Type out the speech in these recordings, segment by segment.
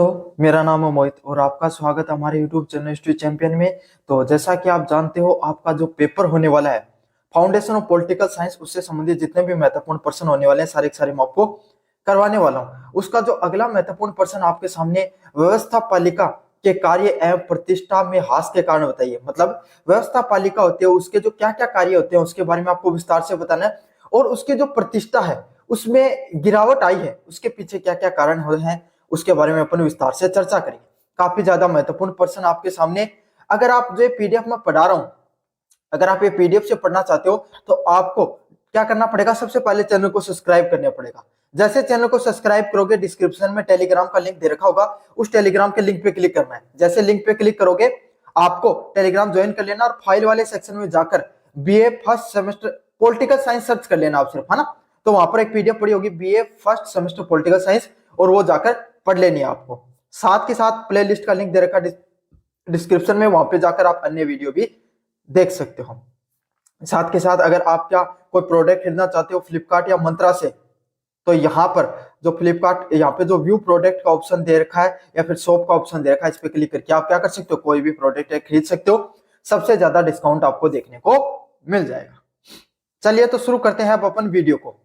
मेरा नाम है मोहित और आपका स्वागत है हमारे YouTube चैनल हिस्ट्री चैंपियन में। तो जैसा कि आप जानते हो, आपका जो पेपर होने वाला है फाउंडेशन ऑफ पॉलिटिकल साइंस, उससे संबंधित जितने भी महत्वपूर्ण प्रश्न होने वाले हैं सारे के सारे मैं आपको करवाने वाला हूं। उसका जो अगला महत्वपूर्ण प्रश्न आपके सामने, व्यवस्था पालिका के कार्य एवं प्रतिष्ठा में ह्रास के कारण बताइए। मतलब व्यवस्था पालिका होती है, उसके जो क्या क्या कार्य होते हैं उसके बारे में आपको विस्तार से बताना है, और उसकी जो प्रतिष्ठा है उसमें गिरावट आई है, उसके पीछे क्या क्या कारण हुए हैं उसके बारे में अपन विस्तार से चर्चा करेंगे। काफी ज्यादा महत्वपूर्ण प्रश्न आपके सामने। अगर आप जो पीडीएफ में पढ़ा रहा हूं, अगर आप ये पीडीएफ से पढ़ना चाहते हो तो आपको क्या करना पड़ेगा, सबसे पहले चैनल को सब्सक्राइब करना पड़ेगा। जैसे चैनल को सब्सक्राइब करोगे, डिस्क्रिप्शन में टेलीग्राम का लिंक दे रखा होगा, उस टेलीग्राम के लिंक पे क्लिक करना है। जैसे लिंक पे क्लिक करोगे आपको टेलीग्राम ज्वाइन कर लेना और फाइल वाले सेक्शन में जाकर BA first semester political science search कर लेना आप सिर्फ, है ना। तो वहां पर एक पीडीएफ पड़ी होगी BA first semester political science, और वो जाकर पढ़ लेनी है आपको। साथ के साथ प्लेलिस्ट का लिंक दे रखा डिस्क्रिप्शन में, वहां पे जाकर आप अन्य वीडियो भी देख सकते हो। साथ के साथ अगर आप क्या कोई प्रोडक्ट खरीदना चाहते हो फ्लिपकार्ट या मंत्रा से, तो यहाँ पर जो फ्लिपकार्ट यहाँ पे जो व्यू प्रोडक्ट का ऑप्शन दे रखा है या फिर शॉप का ऑप्शन दे रखा है, इस पे क्लिक करके आप क्या कर सकते हो, कोई भी प्रोडक्ट खरीद सकते हो। सबसे ज्यादा डिस्काउंट आपको देखने को मिल जाएगा। चलिए तो शुरू करते हैं अब अपन वीडियो को।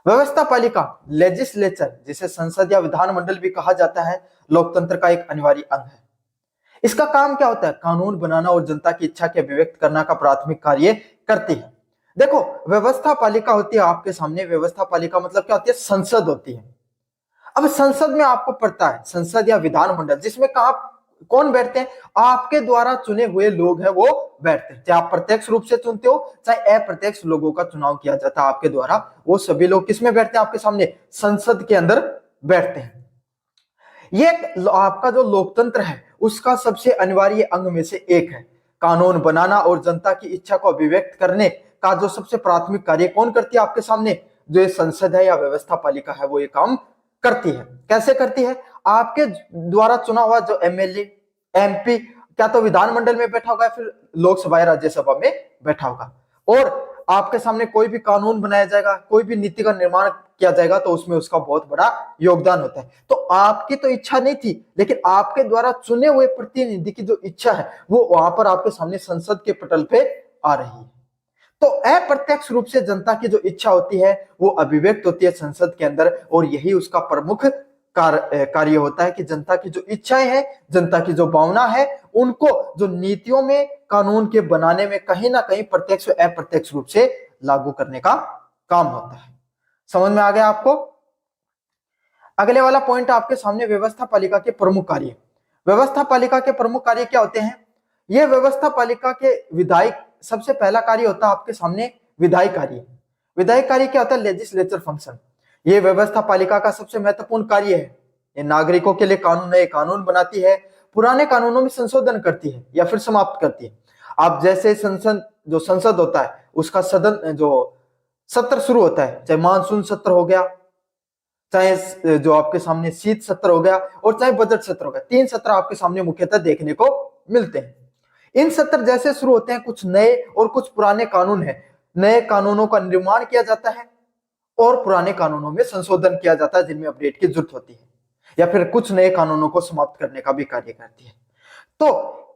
व्यवस्था पालिका लेजिस्लेचर, जिसे संसद या विधानमंडल भी कहा जाता है, लोकतंत्र का एक अनिवार्य अंग है। इसका काम क्या होता है, कानून बनाना और जनता की इच्छा के अभिव्यक्त करना का प्राथमिक कार्य करती है। देखो, व्यवस्था पालिका होती है आपके सामने, व्यवस्था पालिका मतलब क्या होती है, संसद होती है। अब संसद में आपको पड़ता है, संसद या विधानमंडल, जिसमें कहा कौन बैठते हैं, आपके द्वारा चुने हुए लोग हैं वो बैठते हैं। चाहे आप प्रत्यक्ष रूप से चुनते हो चाहे अप्रत्यक्ष लोगों का चुनाव किया जाता है आपके द्वारा, वो सभी लोग किसमें बैठते हैं, आपके सामने संसद के अंदर बैठते हैं। ये आपका जो लोकतंत्र है उसका सबसे अनिवार्य अंग में से एक है। कानून बनाना और जनता की इच्छा को अभिव्यक्त करने का जो सबसे प्राथमिक कार्य कौन करती है आपके सामने, जो ये संसद है या व्यवस्था पालिका है वो ये काम करती है। कैसे करती है, आपके द्वारा चुना हुआ जो एमएलए एमपी क्या तो विधानमंडल में बैठा होगा या फिर लोकसभा या राज्यसभा में बैठा होगा, और आपके सामने कोई भी कानून बनाया जाएगा, कोई भी नीति का निर्माण किया जाएगा, तो उसमें उसका बहुत बड़ा योगदान होता है। तो आपकी तो इच्छा नहीं थी, लेकिन आपके द्वारा चुने हुए प्रतिनिधि की जो इच्छा है वो वहां पर आपके सामने संसद के पटल पे आ रही है। तो अप्रत्यक्ष रूप से जनता की जो इच्छा होती है वो अभिव्यक्त होती है संसद के अंदर, और यही उसका प्रमुख कार्य होता है कि जनता की जो इच्छाएं हैं, जनता की जो भावना है, उनको जो नीतियों में कानून के बनाने में कहीं ना कहीं प्रत्यक्ष अप्रत्यक्ष रूप से लागू करने का काम होता है। समझ में आ गया आपको। अगले वाला पॉइंट आपके सामने, व्यवस्था पालिका के प्रमुख कार्य। व्यवस्था पालिका के प्रमुख कार्य क्या होते हैं, ये व्यवस्था पालिका के विधायक, सबसे पहला कार्य होता है आपके सामने विधायी कार्य। विधायी कार्य क्या होता है, लेजिस्लेचर फंक्शन। ये व्यवस्था पालिका का सबसे महत्वपूर्ण कार्य है। ये नागरिकों के लिए कानून, नए कानून बनाती है, पुराने कानूनों में संशोधन करती है या फिर समाप्त करती है। आप जैसे संसद होता है उसका सदन जो सत्र शुरू होता है, चाहे मानसून सत्र हो गया, चाहे जो आपके सामने शीत सत्र हो गया, और चाहे बजट सत्र हो गया, 3 सत्र आपके सामने मुख्यतः देखने को मिलते हैं। इन सत्र जैसे शुरू होते हैं, कुछ नए और कुछ पुराने कानून है, नए कानूनों का निर्माण किया जाता है और पुराने कानूनों में संशोधन किया जाता है जिनमें अपडेट की जरूरत होती है, या फिर कुछ नए कानूनों को समाप्त करने का भी कार्य करती है। तो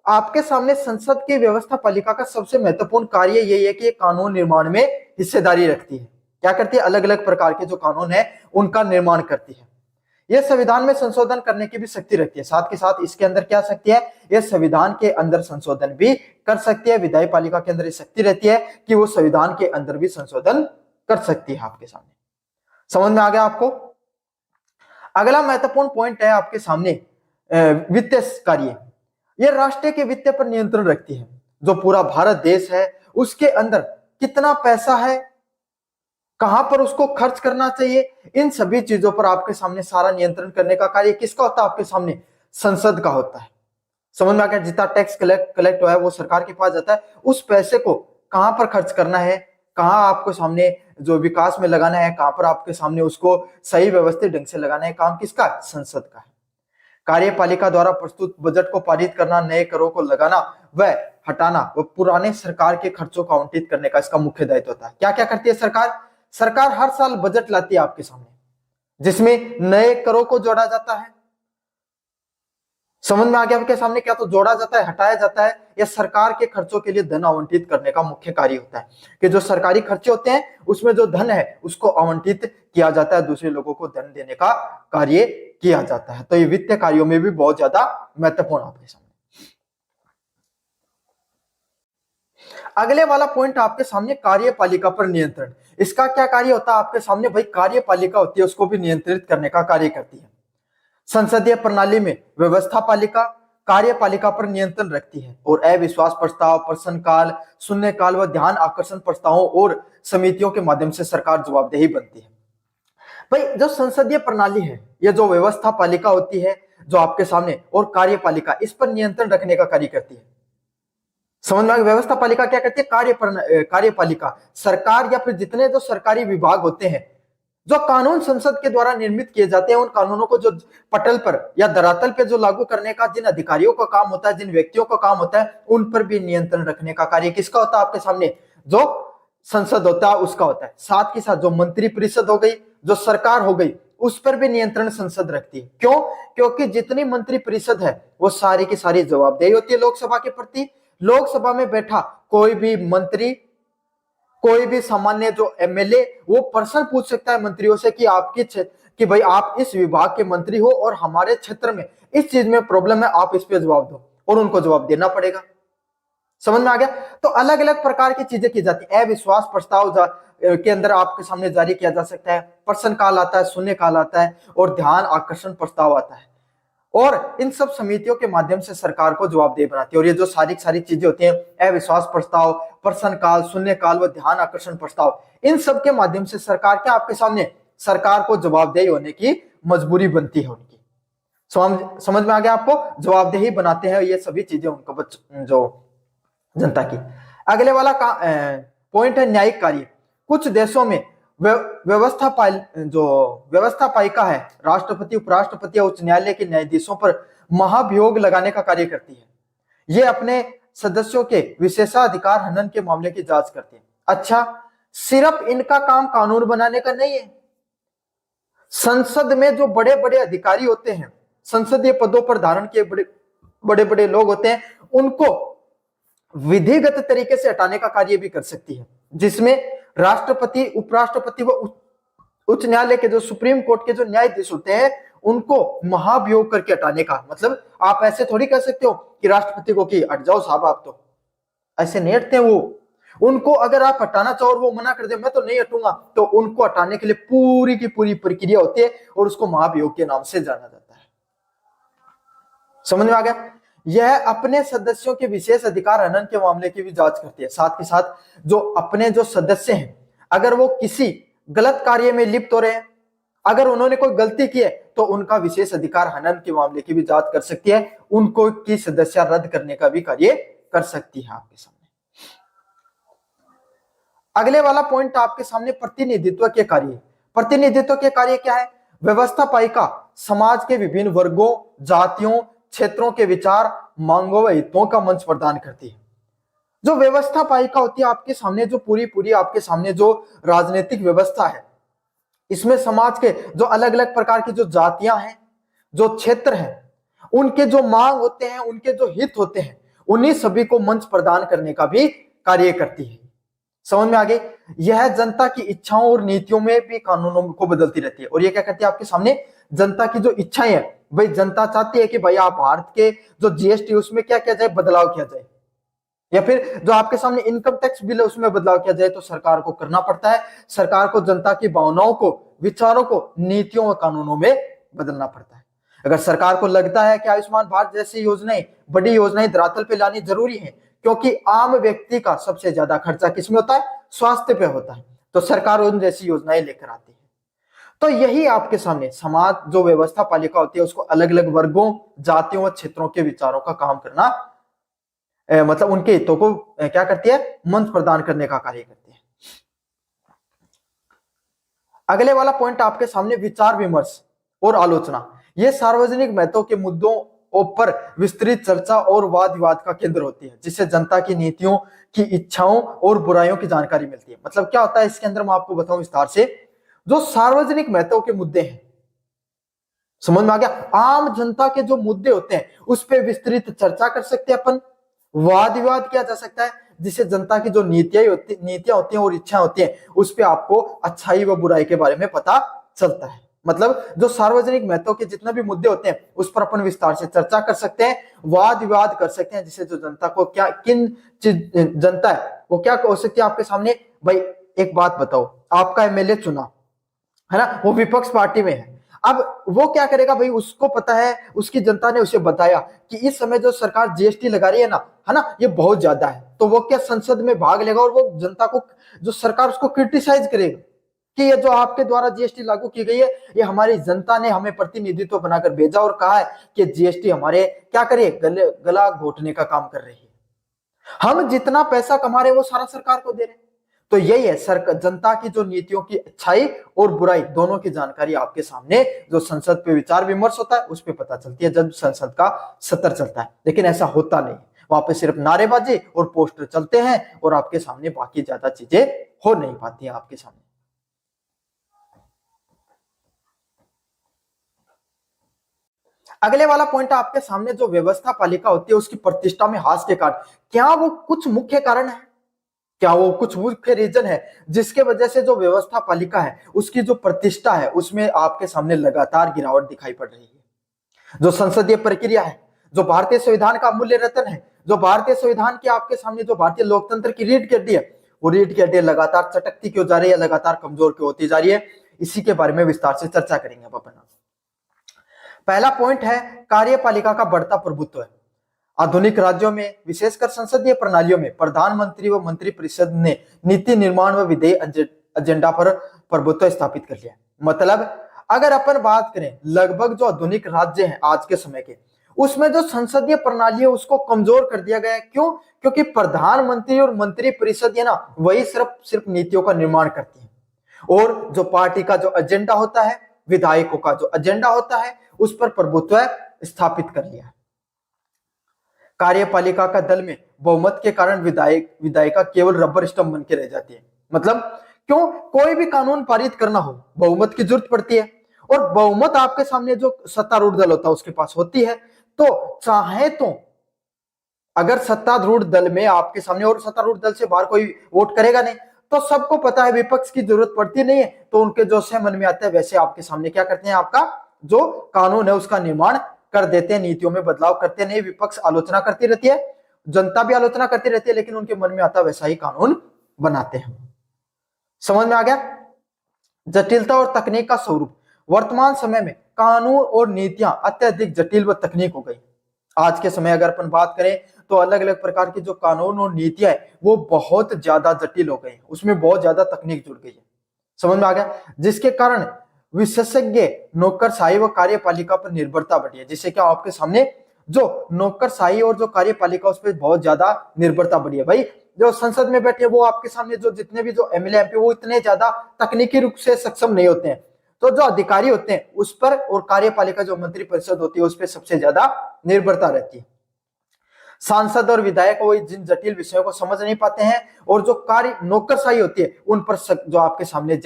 आपके सामने संसद की व्यवस्था पालिका का सबसे महत्वपूर्ण कार्य यही है कि ये कानून निर्माण में हिस्सेदारी रखती है। क्या करती है, अलग अलग प्रकार के जो कानून है उनका निर्माण करती है। यह संविधान में संशोधन करने की भी शक्ति रखती है। साथ के साथ इसके अंदर क्या शक्ति है, यह संविधान के अंदर संशोधन भी कर सकती है। विधायी पालिका के अंदर शक्ति रहती है कि वो संविधान के अंदर भी संशोधन कर सकती है आपके सामने। समझ में आ गया आपको। अगला महत्वपूर्ण पॉइंट है आपके सामने वित्तीय कार्य। यह राष्ट्र के वित्त पर नियंत्रण रखती है। जो पूरा भारत देश है उसके अंदर कितना पैसा है, कहां पर उसको खर्च करना चाहिए, इन सभी चीजों पर आपके सामने सारा नियंत्रण करने का कार्य किसका होता है, आपके सामने संसद का होता है। समझ में आ गया। जितना टैक्स कलेक्ट हुआ है वो सरकार के पास जाता है, उस पैसे को कहां पर खर्च करना है, कहां आपको सामने जो विकास में लगाना है, कहां पर आपके सामने उसको सही व्यवस्थित ढंग से लगाना है, काम किसका, संसद का है। कार्यपालिका द्वारा प्रस्तुत बजट को पारित करना, नए करों को लगाना व हटाना व पुराने सरकार के खर्चों को आवंटित करने का इसका मुख्य दायित्व होता है। क्या क्या करती है सरकार, सरकार हर साल बजट लाती है आपके सामने, जिसमें नए करों को जोड़ा जाता है, समझ में आ गया आपके सामने? क्या तो जोड़ा जाता है, हटाया जाता है, या सरकार के खर्चों के लिए धन आवंटित करने का मुख्य कार्य होता है कि जो सरकारी खर्चे होते हैं उसमें जो धन है उसको आवंटित किया जाता है, दूसरे लोगों को धन देने का कार्य किया जाता है। तो ये वित्तीय कार्यों में भी बहुत ज्यादा महत्वपूर्ण आपके सामने। अगले वाला पॉइंट आपके सामने कार्यपालिका पर नियंत्रण। इसका क्या कार्य होता है आपके सामने? भाई कार्यपालिका होती है उसको भी नियंत्रित करने का कार्य करती है। संसदीय प्रणाली में व्यवस्था पालिका कार्यपालिका पर नियंत्रण रखती है और अविश्वास प्रस्ताव, प्रश्न काल, शून्यकाल व ध्यान आकर्षण प्रस्तावों और समितियों के माध्यम से सरकार जवाबदेही बनती है। भाई जो संसदीय प्रणाली है, ये जो व्यवस्था पालिका होती है जो आपके सामने, और कार्यपालिका, इस पर नियंत्रण रखने का कार्य करती है। समझ में? व्यवस्था पालिका क्या करती है? कार्यपालिका सरकार या फिर जितने जो सरकारी विभाग होते हैं, जो कानून संसद के द्वारा निर्मित किए जाते हैं, उन कानूनों को जो पटल पर या धरातल पे जो लागू करने का जिन अधिकारियों का काम होता है, जिन व्यक्तियों का काम होता है, उन पर भी नियंत्रण रखने का कार्य किसका होता है आपके सामने? जो संसद होता है उसका होता है। साथ के साथ जो मंत्री परिषद हो गई, जो सरकार हो गई, उस पर भी नियंत्रण संसद रखती है। क्यों? क्योंकि जितनी मंत्री परिषद है वो सारी की सारी जवाबदेही होती है लोकसभा के प्रति। लोकसभा में बैठा कोई भी मंत्री, कोई भी सामान्य जो एमएलए, वो प्रश्न पूछ सकता है मंत्रियों से कि आपकी कि भाई आप इस विभाग के मंत्री हो और हमारे क्षेत्र में इस चीज में प्रॉब्लम है, आप इस पे जवाब दो, और उनको जवाब देना पड़ेगा। समझ में आ गया? तो अलग अलग प्रकार की चीजें की जाती है। अविश्वास प्रस्ताव के अंदर आपके सामने जारी किया जा सकता है, प्रश्न काल आता है, शून्य काल आता है, और ध्यान आकर्षण प्रस्ताव आता है, और इन सब समितियों के माध्यम से सरकार को जवाबदेह बनाती है। और ये जो सारी चीजें होती हैं, अविश्वास प्रस्ताव, प्रश्न काल, शून्य काल व ध्यान आकर्षण प्रस्ताव, इन सब के माध्यम से सरकार क्या आपके सामने, सरकार को जवाबदेही होने की मजबूरी बनती है उनकी। समझ में आ गया आपको? जवाबदेही बनाते हैं ये सभी चीजें उनको, जो जनता की। अगले वाला पॉइंट है न्यायिक कार्य। कुछ देशों में व्यवस्था पालिका है, राष्ट्रपति, उपराष्ट्रपति या उच्च न्यायालय के न्यायाधीशों पर महाभियोग लगाने का कार्य करती है। ये अपने सदस्यों के विशेषाधिकार हनन के मामले की जांच करती है। अच्छा, सिर्फ इनका काम कानून बनाने का नहीं है। संसद में जो बड़े बड़े अधिकारी होते हैं, संसदीय पदों पर धारण किए बड़े बड़े लोग होते हैं, उनको विधिगत तरीके से हटाने का कार्य भी कर सकती है, जिसमें राष्ट्रपति, उपराष्ट्रपति व उच्च न्यायालय के जो सुप्रीम कोर्ट के जो न्यायाधीश होते हैं, उनको महाभियोग करके हटाने का। मतलब आप ऐसे थोड़ी कह सकते हो कि राष्ट्रपति को कि हट जाओ साहब, आप तो ऐसे नहीं हटते वो। उनको अगर आप हटाना चाहो और वो मना कर दे मैं तो नहीं हटूंगा, तो उनको हटाने के लिए पूरी की पूरी प्रक्रिया होती है और उसको महाभियोग के नाम से जाना जाता है। समझ में आ गया? यह अपने सदस्यों के विशेष अधिकार हनन के मामले की भी जांच करती है। साथ के साथ जो अपने जो सदस्य हैं, अगर वो किसी गलत कार्य में लिप्त हो रहे हैं, अगर उन्होंने कोई गलती की है, तो उनका विशेष अधिकार हनन के मामले की भी जांच कर सकती है, उनको की सदस्यता रद्द करने का भी कार्य कर सकती है आपके सामने। अगले वाला पॉइंट आपके सामने प्रतिनिधित्व के कार्य। प्रतिनिधित्व के कार्य क्या है? व्यवस्था पालिका समाज के विभिन्न वर्गों, जातियों, क्षेत्रों के विचार, मांगों व हितों का मंच प्रदान करती है। जो व्यवस्था पालिका होती है आपके सामने, जो पूरी आपके सामने जो राजनीतिक व्यवस्था है, इसमें समाज के जो अलग अलग प्रकार की जो जातियां हैं, जो क्षेत्र हैं, उनके जो मांग होते हैं, उनके जो हित होते हैं, उन्हीं सभी को मंच प्रदान करने का भी कार्य करती है। समझ में आ गई? यह जनता की इच्छाओं और नीतियों में भी कानूनों को बदलती रहती है। और ये क्या करती है आपके सामने? जनता की जो इच्छाएं हैं, भाई जनता चाहती है कि भाई आप भारत के जो जीएसटी उसमें क्या किया जाए, बदलाव किया जाए, या फिर जो आपके सामने इनकम टैक्स बिल है उसमें बदलाव किया जाए, तो सरकार को करना पड़ता है। सरकार को जनता की भावनाओं को, विचारों को नीतियों और कानूनों में बदलना पड़ता है। अगर सरकार को लगता है कि आयुष्मान भारत जैसी योजनाएं, बड़ी योजनाएं धरातल पे लानी जरूरी है, क्योंकि आम व्यक्ति का सबसे ज्यादा खर्चा किसमें होता है? स्वास्थ्य पे होता है, तो सरकार उन जैसी योजनाएं लेकर आती है। तो यही आपके सामने समाज जो व्यवस्था पालिका होती है, उसको अलग अलग वर्गों, जातियों व क्षेत्रों के विचारों का काम करना, मतलब उनके हितों को क्या करती है? मंच प्रदान करने का कार्य करती है। अगले वाला पॉइंट आपके सामने विचार विमर्श और आलोचना। ये सार्वजनिक महत्व के मुद्दों पर विस्तृत चर्चा और वाद विवाद का केंद्र होती है, जिससे जनता की नीतियों की इच्छाओं और बुराइयों की जानकारी मिलती है। मतलब क्या होता है इसके अंदर, मैं आपको बताऊं विस्तार से। जो सार्वजनिक महत्व के मुद्दे हैं, समझ में आ गया। आम जनता के जो मुद्दे होते हैं उस पर विस्तृत चर्चा कर सकते हैं अपन, वाद विवाद किया जा सकता है, जिससे जनता की जो नीतियां होती हैं और इच्छा होती हैं उस पर आपको अच्छाई व बुराई के बारे में पता चलता है। मतलब जो सार्वजनिक महत्व के जितने भी मुद्दे होते हैं उस पर अपन विस्तार से चर्चा कर सकते हैं, वाद विवाद कर सकते हैं, जिससे जो जनता को क्या जनता है वो क्या हो सकती है आपके सामने। भाई एक बात बताओ, आपका एमएलए चुना है ना, वो विपक्ष पार्टी में है, अब वो क्या करेगा भाई, उसको पता है, उसकी जनता ने उसे बताया कि इस समय जो सरकार जीएसटी लगा रही है ना, ये बहुत ज्यादा है, तो वो क्या संसद में भाग लेगा और वो जनता को, जो सरकार उसको क्रिटिसाइज करेगा कि ये जो आपके द्वारा जीएसटी लागू की गई है ये हमारी जनता ने हमें प्रतिनिधित्व बनाकर भेजा और कहा है कि जीएसटी हमारे क्या करे, गला घोटने का काम कर रही है, हम जितना पैसा कमा रहे हैं वो सारा सरकार को दे रहे हैं। तो यही है सरकार, जनता की जो नीतियों की अच्छाई और बुराई दोनों की जानकारी आपके सामने जो संसद पे विचार विमर्श होता है उस पर पता चलती है जब संसद का सत्र चलता है। लेकिन ऐसा होता नहीं, वहां पे सिर्फ नारेबाजी और पोस्टर चलते हैं और आपके सामने बाकी ज्यादा चीजें हो नहीं पाती हैं आपके सामने। अगले वाला पॉइंट आपके सामने, जो व्यवस्था पालिका होती है उसकी प्रतिष्ठा में हास के कारण, क्या वो कुछ मुख्य कारण है, क्या वो कुछ मुख्य रीजन है जिसके वजह से जो व्यवस्था पालिका है उसकी जो प्रतिष्ठा है उसमें आपके सामने लगातार गिरावट दिखाई पड़ रही है। जो संसदीय प्रक्रिया है, जो भारतीय संविधान का अमूल्य रत्न है, जो भारतीय संविधान के आपके सामने जो भारतीय लोकतंत्र की रीढ़ की हड्डी है, वो रीढ़ की हड्डी लगातार चटकती क्यों जा रही है, लगातार कमजोर क्यों होती जा रही है, इसी के बारे में विस्तार से चर्चा करेंगे अपन। पहला पॉइंट है कार्यपालिका का बढ़ता प्रभुत्व है। आधुनिक राज्यों में विशेषकर संसदीय प्रणालियों में प्रधानमंत्री व मंत्रिपरिषद ने नीति निर्माण व विधेय एजेंडा पर प्रभुत्व स्थापित कर लिया। मतलब अगर अपन बात करें लगभग जो आधुनिक राज्य हैं आज के समय के, उसमें जो संसदीय प्रणाली है उसको कमजोर कर दिया गया है। क्यों? क्योंकि प्रधानमंत्री और मंत्रिपरिषद है ना, वही सिर्फ नीतियों का निर्माण करती है और जो पार्टी का जो एजेंडा होता है, विधायकों का जो एजेंडा होता है उस पर प्रभुत्व स्थापित कर लिया है। कार्यपालिका का दल में बहुमत के कारण विधायिका केवल रबर स्टंप बन के रह जाती है। मतलब क्यों? कोई भी कानून पारित करना हो बहुमत की जरूरत पड़ती है और बहुमत आपके सामने जो सत्तारूढ़ दल होता है उसके पास होती है। तो चाहे तो अगर सत्तारूढ़ दल में आपके सामने, और सत्तारूढ़ दल से बाहर कोई वोट करेगा नहीं, तो सबको पता है विपक्ष की जरूरत पड़ती नहीं है, तो उनके जो से मन में आता है वैसे आपके सामने क्या करते हैं, आपका जो कानून है उसका निर्माण कर देते हैं, नीतियों में बदलाव करते नहीं। विपक्ष आलोचना करती रहती है, जनता भी आलोचना करती रहती है, लेकिन उनके मन में आता वैसा ही कानून बनाते हैं। समझ में आ गया? जटिलता और तकनीक का स्वरूप। वर्तमान समय में कानून और नीतियां अत्यधिक जटिल व तकनीक हो गई। आज के समय अगर अपन बात करें तो अलग अलग प्रकार की जो कानून और नीतियां है वो बहुत ज्यादा जटिल हो गई, उसमें बहुत ज्यादा तकनीक जुड़ गई है। समझ में आ गया? जिसके कारण विशेषज्ञ नौकरशाही व कार्यपालिका पर निर्भरता बढ़ी है, जिससे क्या आपके सामने जो नौकरशाही और जो कार्यपालिका उस पर बहुत ज्यादा निर्भरता बढ़ी है। भाई जो संसद में बैठे वो आपके सामने जो जितने भी जो एमएलए एमपी वो इतने ज्यादा तकनीकी रूप से सक्षम नहीं होते हैं, तो जो अधिकारी होते हैं उस पर और कार्यपालिका जो मंत्रिपरिषद होती है उस पर सबसे ज्यादा निर्भरता रहती है। सांसद और विधायक वो जिन जटिल विषयों को समझ नहीं पाते हैं और जो कार्य नौकरशाही होती है उन पर जो आपके सामने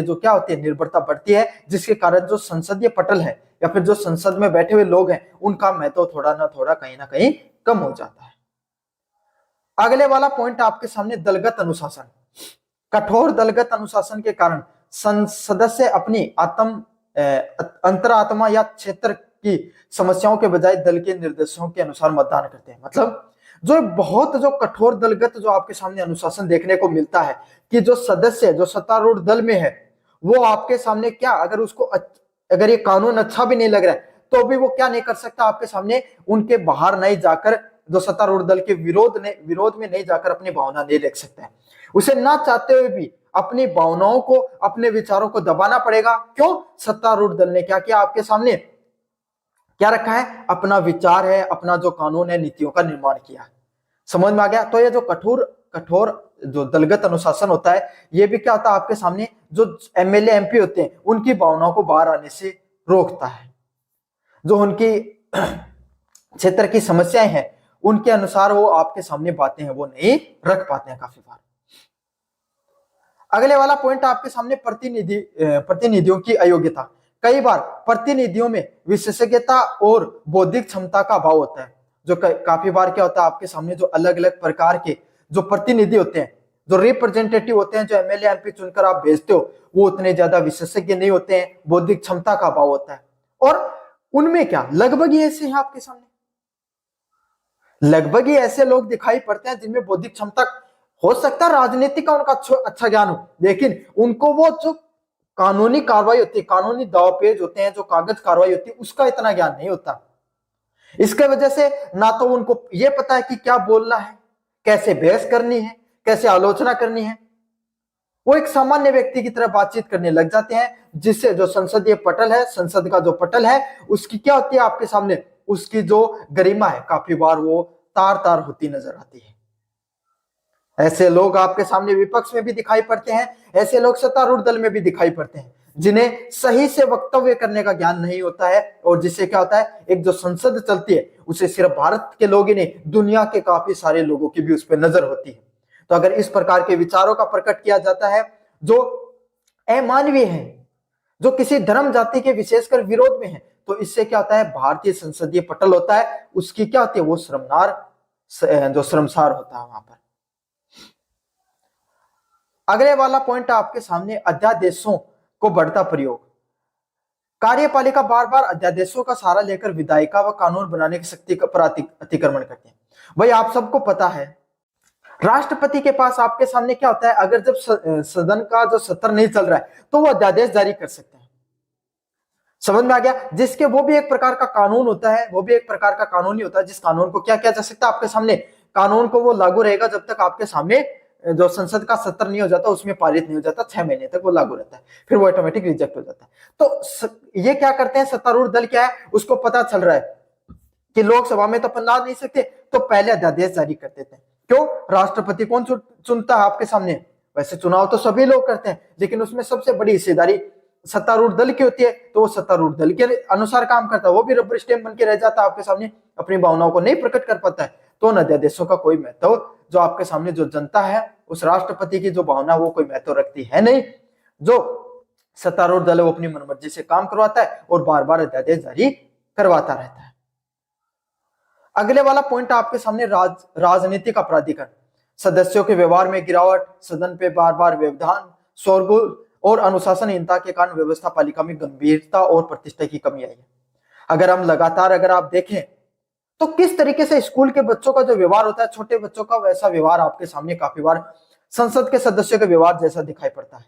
जो क्या होती है, निर्भरता बढ़ती है, जिसके कारण जो संसदीय पटल है या फिर जो संसद में बैठे हुए लोग हैं उनका महत्व थोड़ा ना कहीं कम हो जाता है। अगले वाला पॉइंट आपके सामने दलगत अनुशासन। कठोर दलगत अनुशासन के कारण सदस्य अपनी अंतरात्मा या क्षेत्र की समस्याओं के बजाय दल के निर्देशों के अनुसार मतदान करते हैं। मतलब जो कठोर दलगत जो आपके सामने अनुशासन देखने को मिलता है कि जो सदस्य जो सत्तारूढ़ दल में है वो आपके सामने क्या, अगर ये कानून अच्छा भी नहीं लग रहा है तो भी वो क्या नहीं कर सकता, आपके सामने उनके बाहर नहीं जाकर, जो सत्तारूढ़ दल के विरोध में नहीं जाकर अपनी भावना नहीं रख सकता है। उसे ना चाहते हुए भी अपनी भावनाओं को, अपने विचारों को दबाना पड़ेगा। क्यों? सत्तारूढ़ दल ने क्या किया, आपके सामने क्या रखा है, अपना विचार है, अपना जो कानून है, नीतियों का निर्माण किया। समझ में आ गया? तो ये जो कठोर जो दलगत अनुशासन होता है ये भी क्या होता है, आपके सामने जो एमएलए एमपी होते हैं उनकी भावनाओं को बाहर आने से रोकता है। जो उनकी क्षेत्र की समस्याएं हैं उनके अनुसार वो आपके सामने बातें हैं वो नहीं रख पाते हैं काफी बार। अगले वाला पॉइंट आपके सामने प्रतिनिधियों की अयोग्यता। कई बार प्रतिनिधियों में विशेषज्ञता और बौद्धिक क्षमता का अभाव होता है। जो काफी बार क्या होता है, आपके सामने जो अलग अलग प्रकार के जो प्रतिनिधि होते हैं, जो रिप्रेजेंटेटिव होते हैं, जो एमएलए एमपी चुनकर आप भेजते हो, वो उतने ज्यादा विशेषज्ञ नहीं होते हैं, बौद्धिक क्षमता का अभाव होता है। और उनमें क्या लगभग ही ऐसे हैं आपके सामने, लगभग ही ऐसे लोग दिखाई पड़ते हैं जिनमें बौद्धिक क्षमता, हो सकता है राजनीति का उनका अच्छा ज्ञान हो, लेकिन उनको वो जो कानूनी कार्रवाई होती है, कानूनी दावपेच होते हैं, जो कागज कार्रवाई होती है, उसका इतना ज्ञान नहीं होता। इसके वजह से ना तो उनको यह पता है कि क्या बोलना है, कैसे बहस करनी है, कैसे आलोचना करनी है। वो एक सामान्य व्यक्ति की तरह बातचीत करने लग जाते हैं, जिससे जो संसदीय पटल है, संसद का जो पटल है, उसकी क्या होती है आपके सामने, उसकी जो गरिमा है काफी बार वो तार तार होती नजर आती है। ऐसे लोग आपके सामने विपक्ष में भी दिखाई पड़ते हैं, ऐसे लोग सत्तारूढ़ दल में भी दिखाई पड़ते हैं, जिन्हें सही से वक्तव्य करने का ज्ञान नहीं होता है, और जिससे क्या होता है, एक जो संसद चलती है उसे सिर्फ भारत के लोग ही नहीं, दुनिया के काफी सारे लोगों की भी उस पर नजर होती है। तो अगर इस प्रकार के विचारों का प्रकट किया जाता है जो अमानवीय है, जो किसी धर्म जाति के विशेषकर विरोध में है, तो इससे क्या होता है, भारतीय संसदीय पटल होता है उसकी क्या होती है, वो शर्मसार होता है वहां पर। अगले वाला पॉइंट आपके सामने, अध्यादेशों को बढ़ता प्रयोग। कार्यपालिका बार बार अध्यादेशों का सहारा लेकर विधायिका व कानून बनाने की शक्ति पर अतिक्रमण करते हैं। भाई आप सबको पता है, राष्ट्रपति के पास आपके सामने क्या होता है, अगर जब सदन का जो सत्र नहीं चल रहा है तो वो अध्यादेश जारी कर सकते हैं। समझ में आ गया, जिसके वो भी एक प्रकार का कानून होता है, वो भी एक प्रकार का कानून ही होता है, जिस कानून को क्या किया जा सकता है आपके सामने, कानून को वो लागू रहेगा जब तक आपके सामने जो संसद का सत्र नहीं हो जाता, उसमें पारित नहीं हो जाता, 6 महीने तक वो लागू रहता है, फिर वो ऑटोमेटिक रिजेक्ट हो जाता है। तो ये क्या करते हैं, सत्तारूढ़ दल क्या है, उसको पता चल रहा है कि लोकसभा में तो अपन ला नहीं सकते, तो पहले अध्यादेश जारी कर देते हैं। क्यों, राष्ट्रपति कौन चुनता है आपके सामने, वैसे चुनाव तो सभी लोग करते हैं, लेकिन उसमें सबसे बड़ी हिस्सेदारी सत्तारूढ़ दल की होती है, तो वो सत्तारूढ़ दल के अनुसार काम करता है, वो भी रबर स्टैंप बन के रह जाता है आपके सामने, अपनी भावनाओं को नहीं प्रकट कर पाता है। तो उन अध्यादेशों का कोई महत्व, जो आपके सामने जो जनता है, उस राष्ट्रपति की जो भावना, वो कोई महत्व रखती है नहीं। जो सत्तारूढ़ दल है वो अपनी मनमर्जी से काम करवाता है और बार बार अध्यादेश जारी करवाता रहता है। अगले वाला पॉइंट आपके सामने, राजनीतिक अपराधीकरण। सदस्यों के व्यवहार में गिरावट, सदन पे बार बार व्यवधान, शोरगुल और अनुशासनहीनता के कारण व्यवस्था पालिका में गंभीरता और प्रतिष्ठा की कमी आई है। अगर हम लगातार अगर आप देखें तो किस तरीके से स्कूल के बच्चों का जो व्यवहार होता है, छोटे बच्चों का, वैसा व्यवहार आपके सामने काफी बार संसद के सदस्यों के व्यवहार जैसा दिखाई पड़ता है।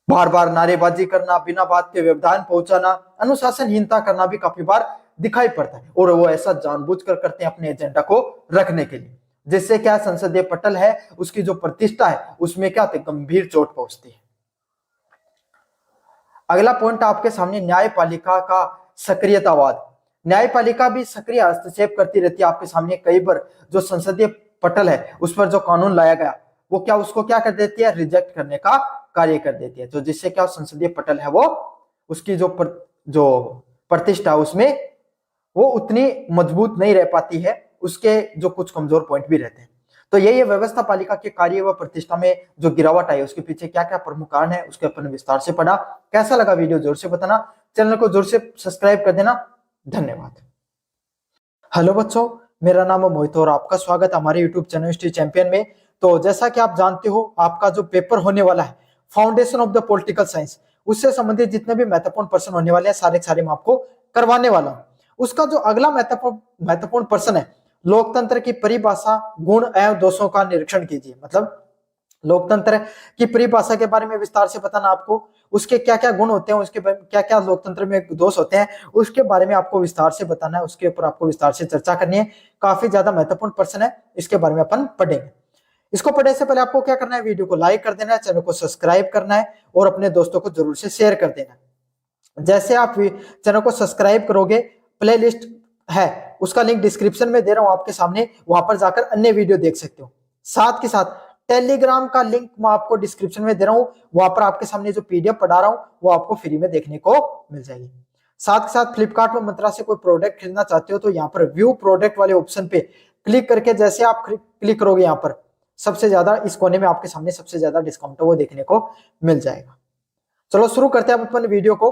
बार बार नारेबाजी करना, बिना बात के व्यवधान पहुंचाना, अनुशासनहीनता करना भी काफी बार दिखाई पड़ता है, और वो ऐसा जानबूझकर करते हैं अपने एजेंडा को रखने के लिए, जिससे क्या संसदीय पटल है उसकी जो प्रतिष्ठा है उसमें क्या होती है, गंभीर चोट पहुंचती है। अगला पॉइंट आपके सामने, न्यायपालिका का सक्रियतावाद। न्यायपालिका भी सक्रिय हस्तक्षेप करती रहती है आपके सामने। कई बार जो संसदीय पटल है उस पर जो कानून लाया गया, वो क्या उसको क्या कर देती है, रिजेक्ट करने का कार्य कर देती है। तो जिससे क्या संसदीय पटल है वो, उसकी जो प्रतिष्ठा उसमें वो उतनी मजबूत नहीं रह पाती है, उसके जो कुछ कमजोर पॉइंट भी रहते हैं। तो यही व्यवस्था पालिका के कार्य व प्रतिष्ठा में जो गिरावट आई, उसके पीछे क्या क्या प्रमुख कारण है, उसके अपन विस्तार से पढ़ा। कैसा लगा वीडियो जोर से बताना, चैनल को जोर से सब्सक्राइब कर देना। धन्यवाद। हेलो बच्चों, मेरा नाम है मोहित और आपका स्वागत है हमारे यूट्यूब चैनल हिस्ट्री चैंपियन में। तो जैसा कि आप जानते हो, आपका जो पेपर होने वाला है foundation of the political science, उससे संबंधित जितने भी महत्वपूर्ण प्रश्न होने वाले हैं सारे मैं आपको करवाने वाला हूं। उसका जो अगला महत्वपूर्ण प्रश्न है, लोकतंत्र की परिभाषा, गुण एवं दोषों का निरीक्षण कीजिए। मतलब लोकतंत्र की परिभाषा के बारे में विस्तार से बताना आपको, उसके क्या क्या गुण होते हैं, उसके क्या क्या लोकतंत्र में दोष होते हैं, उसके बारे में आपको विस्तार से बताना है, उसके ऊपर आपको विस्तार से चर्चा करनी है। काफी ज्यादा महत्वपूर्ण प्रश्न है, इसके बारे में अपन पढ़ेंगे। इसको पढ़ने से पहले आपको क्या करना है, वीडियो को लाइक कर देना है, चैनल को सब्सक्राइब करना है और अपने दोस्तों को जरूर से शेयर कर देना है। जैसे आप चैनल को सब्सक्राइब करोगे, प्ले लिस्ट है उसका लिंक डिस्क्रिप्शन में दे रहा हूं आपके सामने, वहां पर जाकर अन्य वीडियो देख सकते हो। साथ के साथ टेलीग्राम का लिंक मैं आपको डिस्क्रिप्शन में दे रहा हूं, वहां पर आपके सामने जो पीडीएफ पढ़ा रहा हूं वो आपको फ्री में देखने को मिल जाएगी। साथ के साथ फ्लिपकार्ट में मंत्रा से कोई प्रोडक्ट खरीदना चाहते हो तो यहाँ पर व्यू प्रोडक्ट वाले ऑप्शन पे क्लिक करके जैसे आप क्लिक करोगे, यहाँ पर सबसे ज्यादा इस कोने में आपके सामने सबसे ज्यादा डिस्काउंट वो देखने को मिल जाएगा। चलो शुरू करते हैं अपन वीडियो को।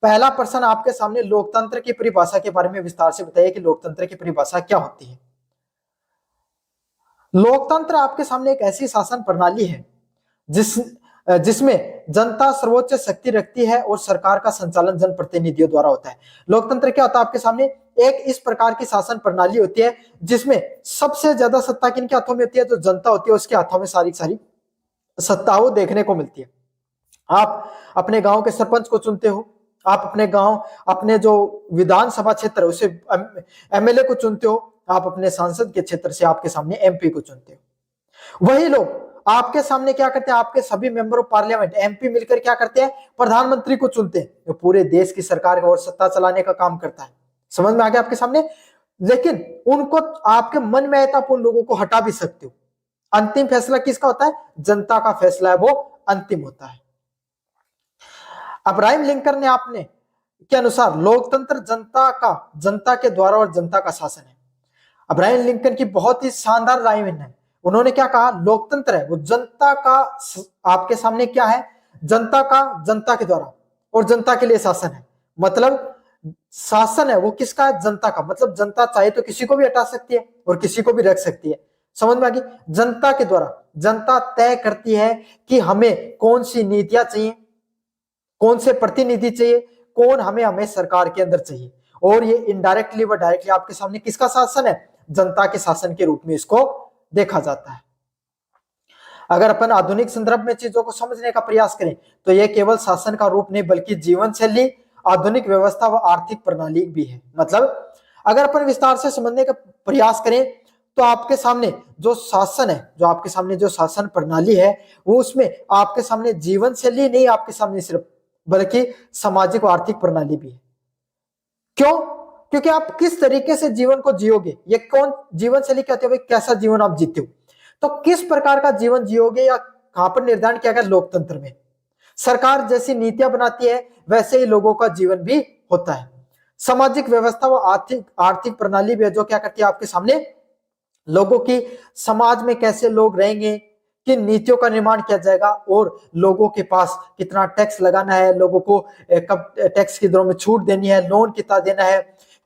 पहला प्रश्न आपके सामने, लोकतंत्र की परिभाषा के बारे में विस्तार से बताइए कि लोकतंत्र की परिभाषा क्या होती है। लोकतंत्र आपके सामने एक ऐसी शासन प्रणाली है जिसमें जनता सर्वोच्च शक्ति रखती है और सरकार का संचालन जनप्रतिनिधियों द्वारा होता है। लोकतंत्र क्या होता है आपके सामने, एक इस प्रकार की शासन प्रणाली होती है जिसमें सबसे ज्यादा सत्ता किनके हाथों में होती है, जो जनता होती है उसके हाथों में सारी सारी सत्ता वो देखने को मिलती है। आप अपने गांव के सरपंच को चुनते हो, आप अपने गांव, अपने जो विधानसभा क्षेत्र है उसे एमएलए को चुनते हो, आप अपने सांसद के क्षेत्र से आपके सामने एमपी को चुनते हो। वही लोग आपके सामने क्या करते हैं, आपके सभी मेंबर ऑफ पार्लियामेंट एमपी मिलकर क्या करते हैं, प्रधानमंत्री को चुनते हैं, जो पूरे देश की सरकार और सत्ता चलाने का काम करता है। समझ में आ गया आपके सामने। लेकिन उनको आपके मन में आए तो आप उन लोगों को हटा भी सकते हो। अंतिम फैसला किसका होता है, जनता का फैसला है, वो अंतिम होता है। अब्राहम लिंकन ने आपने के अनुसार लोकतंत्र जनता के द्वारा और जनता का शासन है। अब्राहम लिंकन की बहुत ही शानदार राय है। उन्होंने क्या कहा, लोकतंत्र है वो जनता का, आपके सामने क्या है, जनता का जनता के द्वारा और जनता के लिए शासन है। मतलब शासन है वो किसका है, जनता का। मतलब जनता चाहे तो किसी को भी हटा सकती है और किसी को भी रख सकती है। समझ में आ गई। जनता के द्वारा जनता तय करती है कि हमें कौन सी नीतियां चाहिए, कौन से प्रतिनिधि चाहिए, कौन हमें सरकार के अंदर चाहिए। और ये इनडायरेक्टली व डायरेक्टली आपके सामने किसका शासन है, जनता के शासन के रूप में इसको देखा जाता है। अगर अपन आधुनिक संदर्भ में चीजों को समझने का प्रयास करें तो यह केवल शासन का रूप नहीं बल्कि जीवन शैली, आधुनिक व्यवस्था व आर्थिक प्रणाली भी है। मतलब अगर अपन विस्तार से समझने का प्रयास करें तो आपके सामने जो शासन है, जो आपके सामने जो शासन प्रणाली है, वो उसमें आपके सामने जीवन शैली नहीं, आपके सामने सिर्फ बल्कि सामाजिक और आर्थिक प्रणाली भी है। क्यों? क्योंकि आप किस तरीके से जीवन को जियोगे, ये कौन जीवन शैली कहते हो, कैसा जीवन आप जीते हो, तो किस प्रकार का जीवन जियोगे या कहां पर निर्धारण किया गया, लोकतंत्र में। सरकार जैसी नीतियां बनाती है वैसे ही लोगों का जीवन भी होता है। सामाजिक व्यवस्था व आर्थिक प्रणाली भी है जो क्या करती है आपके सामने, लोगों की समाज में कैसे लोग रहेंगे, किन नीतियों का निर्माण किया जाएगा और लोगों के पास कितना टैक्स लगाना है, लोगों को कब टैक्स की दरों में छूट देनी है, लोन कितना देना है,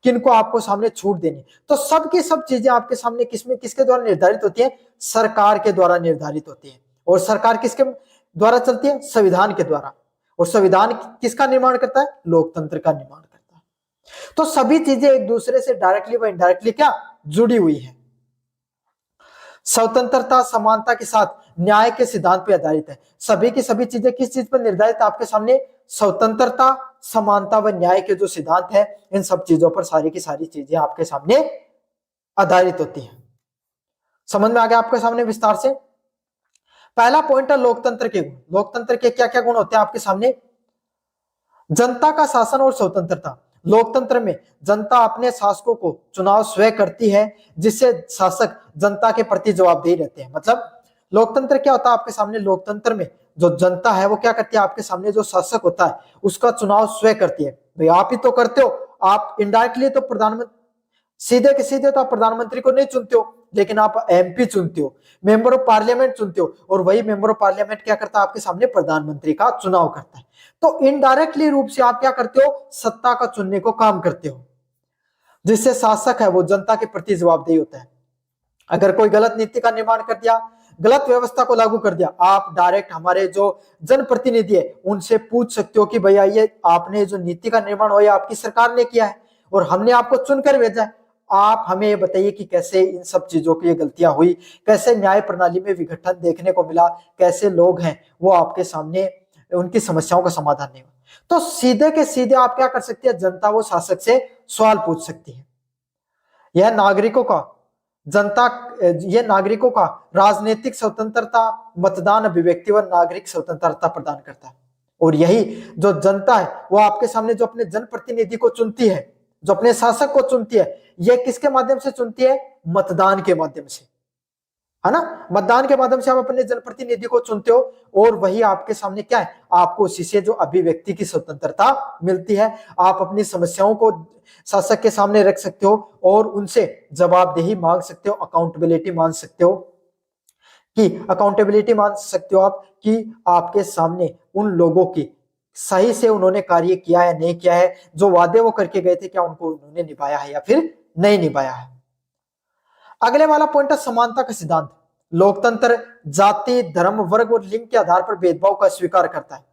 किनको आपको सामने छूट देनी। तो सब की सब चीजें आपके सामने किसके द्वारा निर्धारित होती है, सरकार के द्वारा निर्धारित होती है। और सरकार किसके द्वारा चलती है, संविधान के द्वारा। और संविधान किसका निर्माण करता है, लोकतंत्र का निर्माण करता है। तो सभी चीजें एक दूसरे से डायरेक्टली व इनडायरेक्टली क्या जुड़ी हुई है। स्वतंत्रता समानता के साथ न्याय के सिद्धांत पर आधारित है। सभी की सभी चीजें किस चीज पर निर्धारित है आपके सामने, स्वतंत्रता समानता व न्याय के जो सिद्धांत है, इन सब चीजों पर सारी की सारी चीजें आपके सामने आधारित होती हैं। समझ में आ गया आपके सामने विस्तार से। पहला पॉइंट है लोकतंत्र के गुण। लोकतंत्र के क्या क्या गुण होते हैं आपके सामने, जनता का शासन और स्वतंत्रता। लोकतंत्र में जनता अपने शासकों को चुनाव स्वयं करती है जिससे शासक जनता के प्रति जवाबदेही रहते हैं। मतलब लोकतंत्र क्या होता है आपके सामने, लोकतंत्र में जो जनता है वो क्या करती है आपके सामने, जो शासक होता है उसका चुनाव स्वयं करती है। भाई आप ही तो करते हो, आप इनडायरेक्टली तो प्रधानमंत्री, सीधे के सीधे तो आप प्रधानमंत्री को नहीं चुनते हो, लेकिन आप एमपी चुनते हो, मेंबर ऑफ पार्लियामेंट चुनते हो, और वही मेंबर ऑफ पार्लियामेंट क्या करता है आपके सामने, प्रधानमंत्री का चुनाव करता है। तो इनडायरेक्टली रूप से आप क्या करते हो, सत्ता का चुनने को काम करते हो, जिससे शासक है वो जनता के प्रति जवाबदेही होता है। अगर कोई गलत नीति का निर्माण कर दिया, गलत व्यवस्था को लागू कर दिया, आप डायरेक्ट हमारे जो जनप्रतिनिधि है उनसे पूछ सकते हो कि भैया ये आपने जो नीति का निर्माण हो आपकी सरकार ने किया है और हमने आपको चुनकर भेजा है, आप हमें ये बताइए कि कैसे इन सब चीजों की गलतियां हुई, कैसे न्याय प्रणाली में विघटन देखने को मिला, कैसे लोग हैं वो आपके सामने उनकी समस्याओं का समाधान नहीं हुआ। तो सीधे के सीधे आप क्या कर सकते हैं, जनता वो शासक से सवाल पूछ सकती है। यह नागरिकों का नागरिकों का राजनीतिक स्वतंत्रता, मतदान, अभिव्यक्ति व नागरिक स्वतंत्रता प्रदान करता है। और यही जो जनता है वो आपके सामने जो अपने जनप्रतिनिधि को चुनती है, जो अपने शासक को चुनती है, यह किसके माध्यम से चुनती है, मतदान के माध्यम से, है ना। मतदान के माध्यम से आप अपने जनप्रतिनिधि को चुनते हो और वही आपके सामने क्या है, आपको उसी से जो अभिव्यक्ति की स्वतंत्रता मिलती है। आप अपनी समस्याओं को शासक के सामने रख सकते हो और उनसे जवाबदेही मांग सकते हो, अकाउंटेबिलिटी मांग सकते हो कि अकाउंटेबिलिटी मान सकते हो आप कि आपके सामने उन लोगों की सही से उन्होंने कार्य किया है नहीं किया है, जो वादे वो करके गए थे क्या उनको उन्होंने निभाया है या फिर नहीं निभाया है। अगले वाला पॉइंट है समानता का सिद्धांत। लोकतंत्र जाति, धर्म, वर्ग और लिंग के आधार पर भेदभाव का स्वीकार करता है।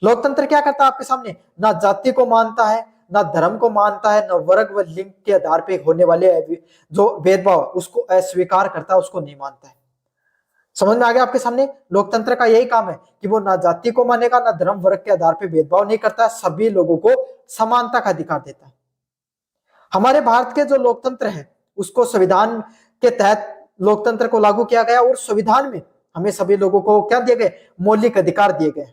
लोकतंत्र क्या करता है आपके सामने, ना जाति को मानता है, ना धर्म को मानता है, ना वर्ग व लिंग के आधार पर होने वाले जो भेदभाव उसको अस्वीकार करता है, उसको नहीं मानता है। समझ में आ गया आपके सामने, लोकतंत्र का यही काम है कि वो ना जाति को मानेगा, ना धर्म वर्ग के आधार पर भेदभाव नहीं करता, सभी लोगों को समानता का अधिकार देता है। हमारे भारत के जो लोकतंत्र है उसको संविधान के तहत लोकतंत्र को लागू किया गया और संविधान में हमें सभी लोगों को क्या दिए गए, मौलिक अधिकार दिए गए।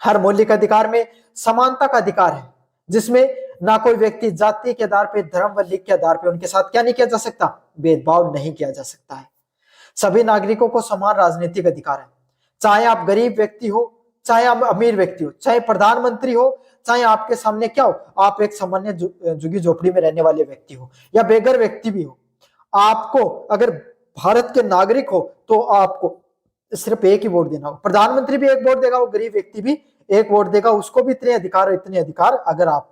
हर मौलिक अधिकार में समानता का अधिकार है, जिसमें ना कोई व्यक्ति जाति के आधार पर, धर्म व लिंग के आधार पर उनके साथ क्या नहीं किया जा सकता, भेदभाव नहीं किया जा सकता है। सभी नागरिकों को समान राजनीतिक अधिकार है, चाहे आप गरीब व्यक्ति हो, चाहे आप अमीर व्यक्ति हो, चाहे प्रधानमंत्री हो, चाहे आपके सामने क्या हो, आप एक सामान्य झुग्गी झोपड़ी में रहने वाले व्यक्ति हो या बेघर व्यक्ति भी हो, आपको अगर भारत के नागरिक हो तो आपको सिर्फ एक ही वोट देना हो। प्रधानमंत्री भी एक वोट देगा, वो गरीब व्यक्ति भी एक वोट देगा, उसको भी इतने अधिकार अगर आप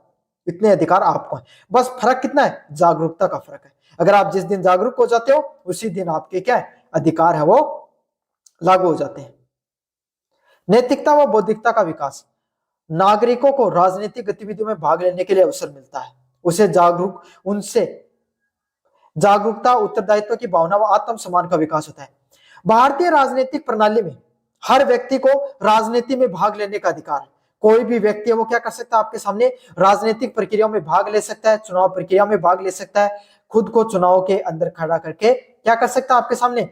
इतने अधिकार आपको है। बस फर्क कितना है, जागरूकता का फर्क है। अगर आप जिस दिन जागरूक हो जाते हो उसी दिन आपके क्या है, अधिकार है वो लागू हो जाते हैं। नैतिकता व बौद्धिकता का विकास। नागरिकों को राजनीतिक गतिविधियों में भाग लेने के लिए अवसर मिलता है, उनसे जागरूकता, उत्तरदायित्व की भावना व आत्मसम्मान का विकास होता है। भारतीय राजनीतिक प्रणाली में हर व्यक्ति को राजनीति में भाग लेने का अधिकार है। कोई भी व्यक्ति है वो क्या कर सकता है, आपके सामने राजनीतिक प्रक्रिया में भाग ले सकता है, चुनाव प्रक्रिया में भाग ले सकता है, खुद को चुनाव के अंदर खड़ा करके क्या कर सकता है, आपके सामने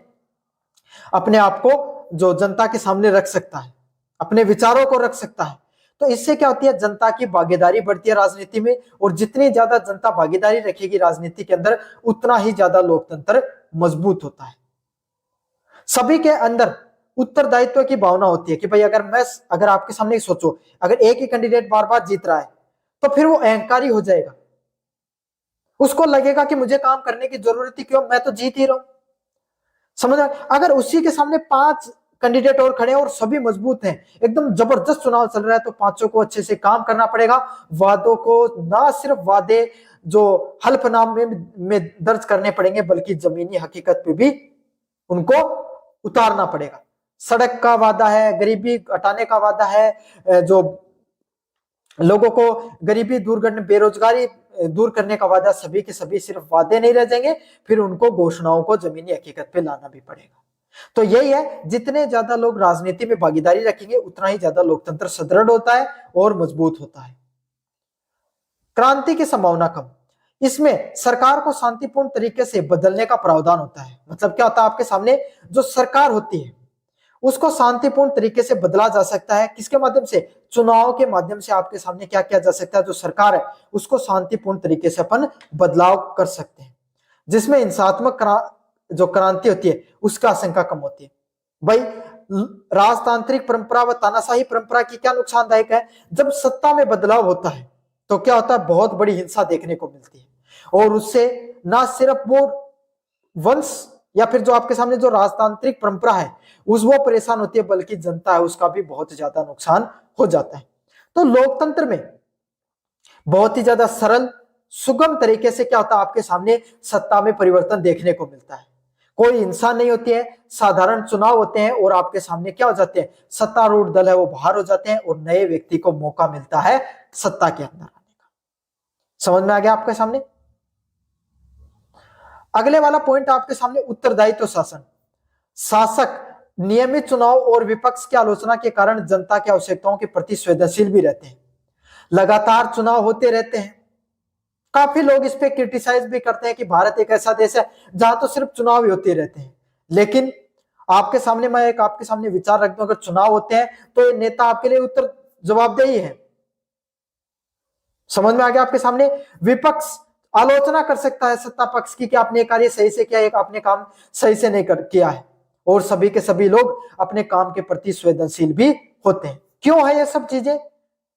अपने आप को जो जनता के सामने रख सकता है, अपने विचारों को रख सकता है। तो इससे क्या होती है, जनता की भागीदारी बढ़ती है राजनीति में, और जितनी ज्यादा जनता भागीदारी रखेगी राजनीति के अंदर उतना ही ज्यादा लोकतंत्र मजबूत होता है। सभी के अंदर उत्तरदायित्व की भावना होती है कि भाई अगर आपके सामने सोचो, अगर एक ही कैंडिडेट बार बार जीत रहा है तो फिर वो अहंकारी हो जाएगा, उसको लगेगा कि मुझे काम करने की जरूरत ही क्यों, मैं तो जीत ही रहा हूं। समझ रहे? अगर उसी के सामने 5 कैंडिडेट और खड़े हैं और सभी मजबूत हैं, एकदम जबरदस्त चुनाव चल रहा है, तो पांचों को अच्छे से काम करना पड़ेगा। वादों को ना सिर्फ वादे जो हल्फनाम में दर्ज करने पड़ेंगे, बल्कि जमीनी हकीकत पे भी उनको उतारना पड़ेगा। सड़क का वादा है, गरीबी हटाने का वादा है, जो लोगों को गरीबी दूर करने, बेरोजगारी दूर करने का वादा, सभी के सभी सिर्फ वादे नहीं रह जाएंगे, फिर उनको घोषणाओं को जमीनी हकीकत पे लाना भी पड़ेगा। तो यही है, जितने ज्यादा लोग राजनीति में भागीदारी रखेंगे उतना ही ज्यादा लोकतंत्र सुदृढ़ होता है और मजबूत होता है। क्रांति की संभावना कम। इसमें सरकार को शांतिपूर्ण तरीके से बदलने का प्रावधान होता है। मतलब क्या होता है, आपके सामने जो सरकार होती है उसको शांतिपूर्ण तरीके से बदला जा सकता है। किसके माध्यम से, चुनाव के माध्यम से आपके सामने क्या किया जा सकता है, जो सरकार है उसको शांतिपूर्ण तरीके से अपन बदलाव कर सकते हैं, जिसमें हिंसात्मक जो क्रांति होती है उसका आशंका कम होती है। भाई राजतांत्रिक परंपरा व तानाशाही परंपरा की क्या नुकसानदायक है, जब सत्ता में बदलाव होता है तो क्या होता है, बहुत बड़ी हिंसा देखने को मिलती है, और उससे ना सिर्फ वो वंश या फिर जो आपके सामने जो राजतांत्रिक परंपरा है वो परेशान होती है, बल्कि जनता है उसका भी बहुत ज्यादा नुकसान हो जाता है। तो लोकतंत्र में बहुत ही ज्यादा सरल सुगम तरीके से क्या होता है, आपके सामने सत्ता में परिवर्तन देखने को मिलता है। कोई हिंसा नहीं होती है, साधारण चुनाव होते हैं और आपके सामने क्या हो जाते हैं, सत्तारूढ़ दल है वो बाहर हो जाते हैं और नए व्यक्ति को मौका मिलता है सत्ता के अंदर आने का। समझ में आ गया आपके सामने। अगले वाला पॉइंट आपके सामने उत्तरदायित्व शासन। शासक नियमित चुनाव और विपक्ष की आलोचना के कारण जनता की आवश्यकताओं के प्रति संवेदनशील भी रहते हैं। लगातार चुनाव होते रहते हैं, काफी लोग इस पे क्रिटिसाइज भी करते हैं कि भारत एक ऐसा देश है जहां तो सिर्फ चुनाव ही होते रहते हैं। लेकिन आपके सामने मैं एक आपके सामने विचार रखता हूं, अगर चुनाव होते हैं तो ये नेता आपके लिए उत्तर जवाबदेही है। समझ में आ गया आपके सामने। विपक्ष आलोचना कर सकता है सत्ता पक्ष की कि आपने कार्य सही से किया, एक आपने काम सही से नहीं किया है, और सभी के सभी लोग अपने काम के प्रति संवेदनशील भी होते हैं। क्यों है ये सब चीजें?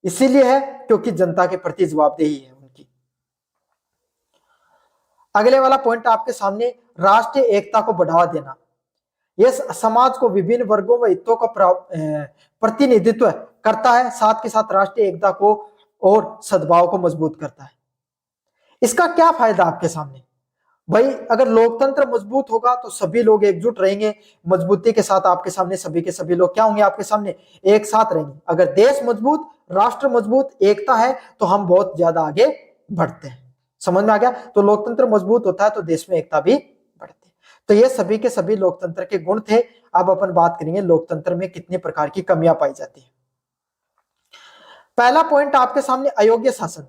इसीलिए है क्योंकि जनता के प्रति जवाबदेही है उनकी। अगले वाला पॉइंट आपके सामने राष्ट्रीय एकता को बढ़ावा देना। ये समाज को विभिन्न वर्गों व हितों का प्रतिनिधित्व करता है, साथ के साथ राष्ट्रीय एकता को और सद्भाव को मजबूत करता है। इसका क्या फायदा आपके सामने? भाई अगर लोकतंत्र मजबूत होगा तो सभी लोग एकजुट रहेंगे, मजबूती के साथ आपके सामने सभी के सभी लोग क्या होंगे? आपके सामने एक साथ रहेंगे। अगर देश मजबूत, राष्ट्र मजबूत, एकता है तो हम बहुत ज्यादा आगे बढ़ते हैं। समझ में आ गया? तो लोकतंत्र मजबूत होता है तो देश में एकता भी बढ़ती है। तो ये सभी के सभी लोकतंत्र के गुण थे। अब अपन बात करेंगे लोकतंत्र में कितने प्रकार की कमियां पाई जाती है। पहला पॉइंट आपके सामने अयोग्य शासन।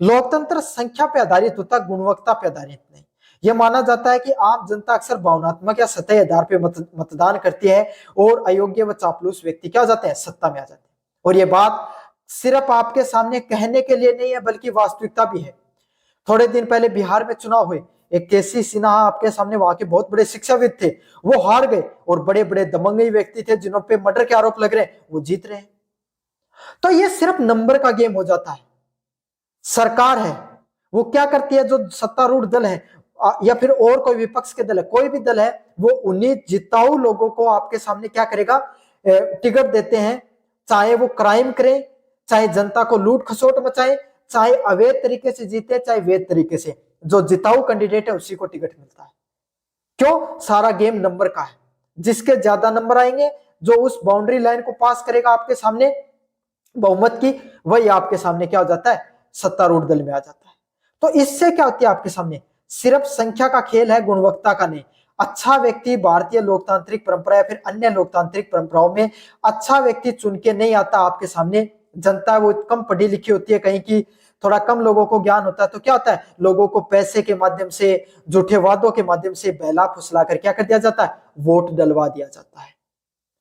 लोकतंत्र संख्या पे आधारित होता, गुणवत्ता पे आधारित नहीं। यह माना जाता है कि आम जनता अक्सर भावनात्मक या सतही आधार पे मतदान करती है और अयोग्य व चापलूस व्यक्ति क्या हो जाते हैं? सत्ता में आ जाते हैं। और ये बात सिर्फ आपके सामने कहने के लिए नहीं है बल्कि वास्तविकता भी है। थोड़े दिन पहले बिहार में चुनाव हुए, एक केसी सिन्हा आपके सामने, वहां के बहुत बड़े शिक्षाविद थे, वो हार गए और बड़े बड़े दबंगई व्यक्ति थे जिन्हों पे मर्डर के आरोप लग रहे हैं, वो जीत रहे हैं। तो ये सिर्फ नंबर का गेम हो जाता है। सरकार है वो क्या करती है, जो सत्तारूढ़ दल है या फिर और कोई विपक्ष के दल है, कोई भी दल है, वो उन्हीं जिताऊ लोगों को आपके सामने क्या करेगा? टिकट देते हैं, चाहे वो क्राइम करें, चाहे जनता को लूट खसोट मचाए, चाहे अवैध तरीके से जीते, चाहे वैध तरीके से, जो जिताऊ कैंडिडेट है उसी को टिकट मिलता है। क्यों? सारा गेम नंबर का है। जिसके ज्यादा नंबर आएंगे, जो उस बाउंड्री लाइन को पास करेगा आपके सामने बहुमत की, वही आपके सामने क्या हो जाता है? सत्तारूढ़ दल में आ जाता है। तो इससे क्या होती है आपके सामने? सिर्फ संख्या का खेल है, गुणवत्ता का नहीं। अच्छा व्यक्ति भारतीय लोकतांत्रिक परंपरा या फिर अन्य लोकतांत्रिक परंपराओं में अच्छा व्यक्ति चुन के नहीं आता आपके सामने। जनता वो कम पढ़ी लिखी होती है, कहीं की थोड़ा कम लोगों को ज्ञान होता है, तो क्या होता है? लोगों को पैसे के माध्यम से, झूठे वादों के माध्यम से बहला फुसला कर क्या कर दिया जाता है? वोट डलवा दिया जाता है।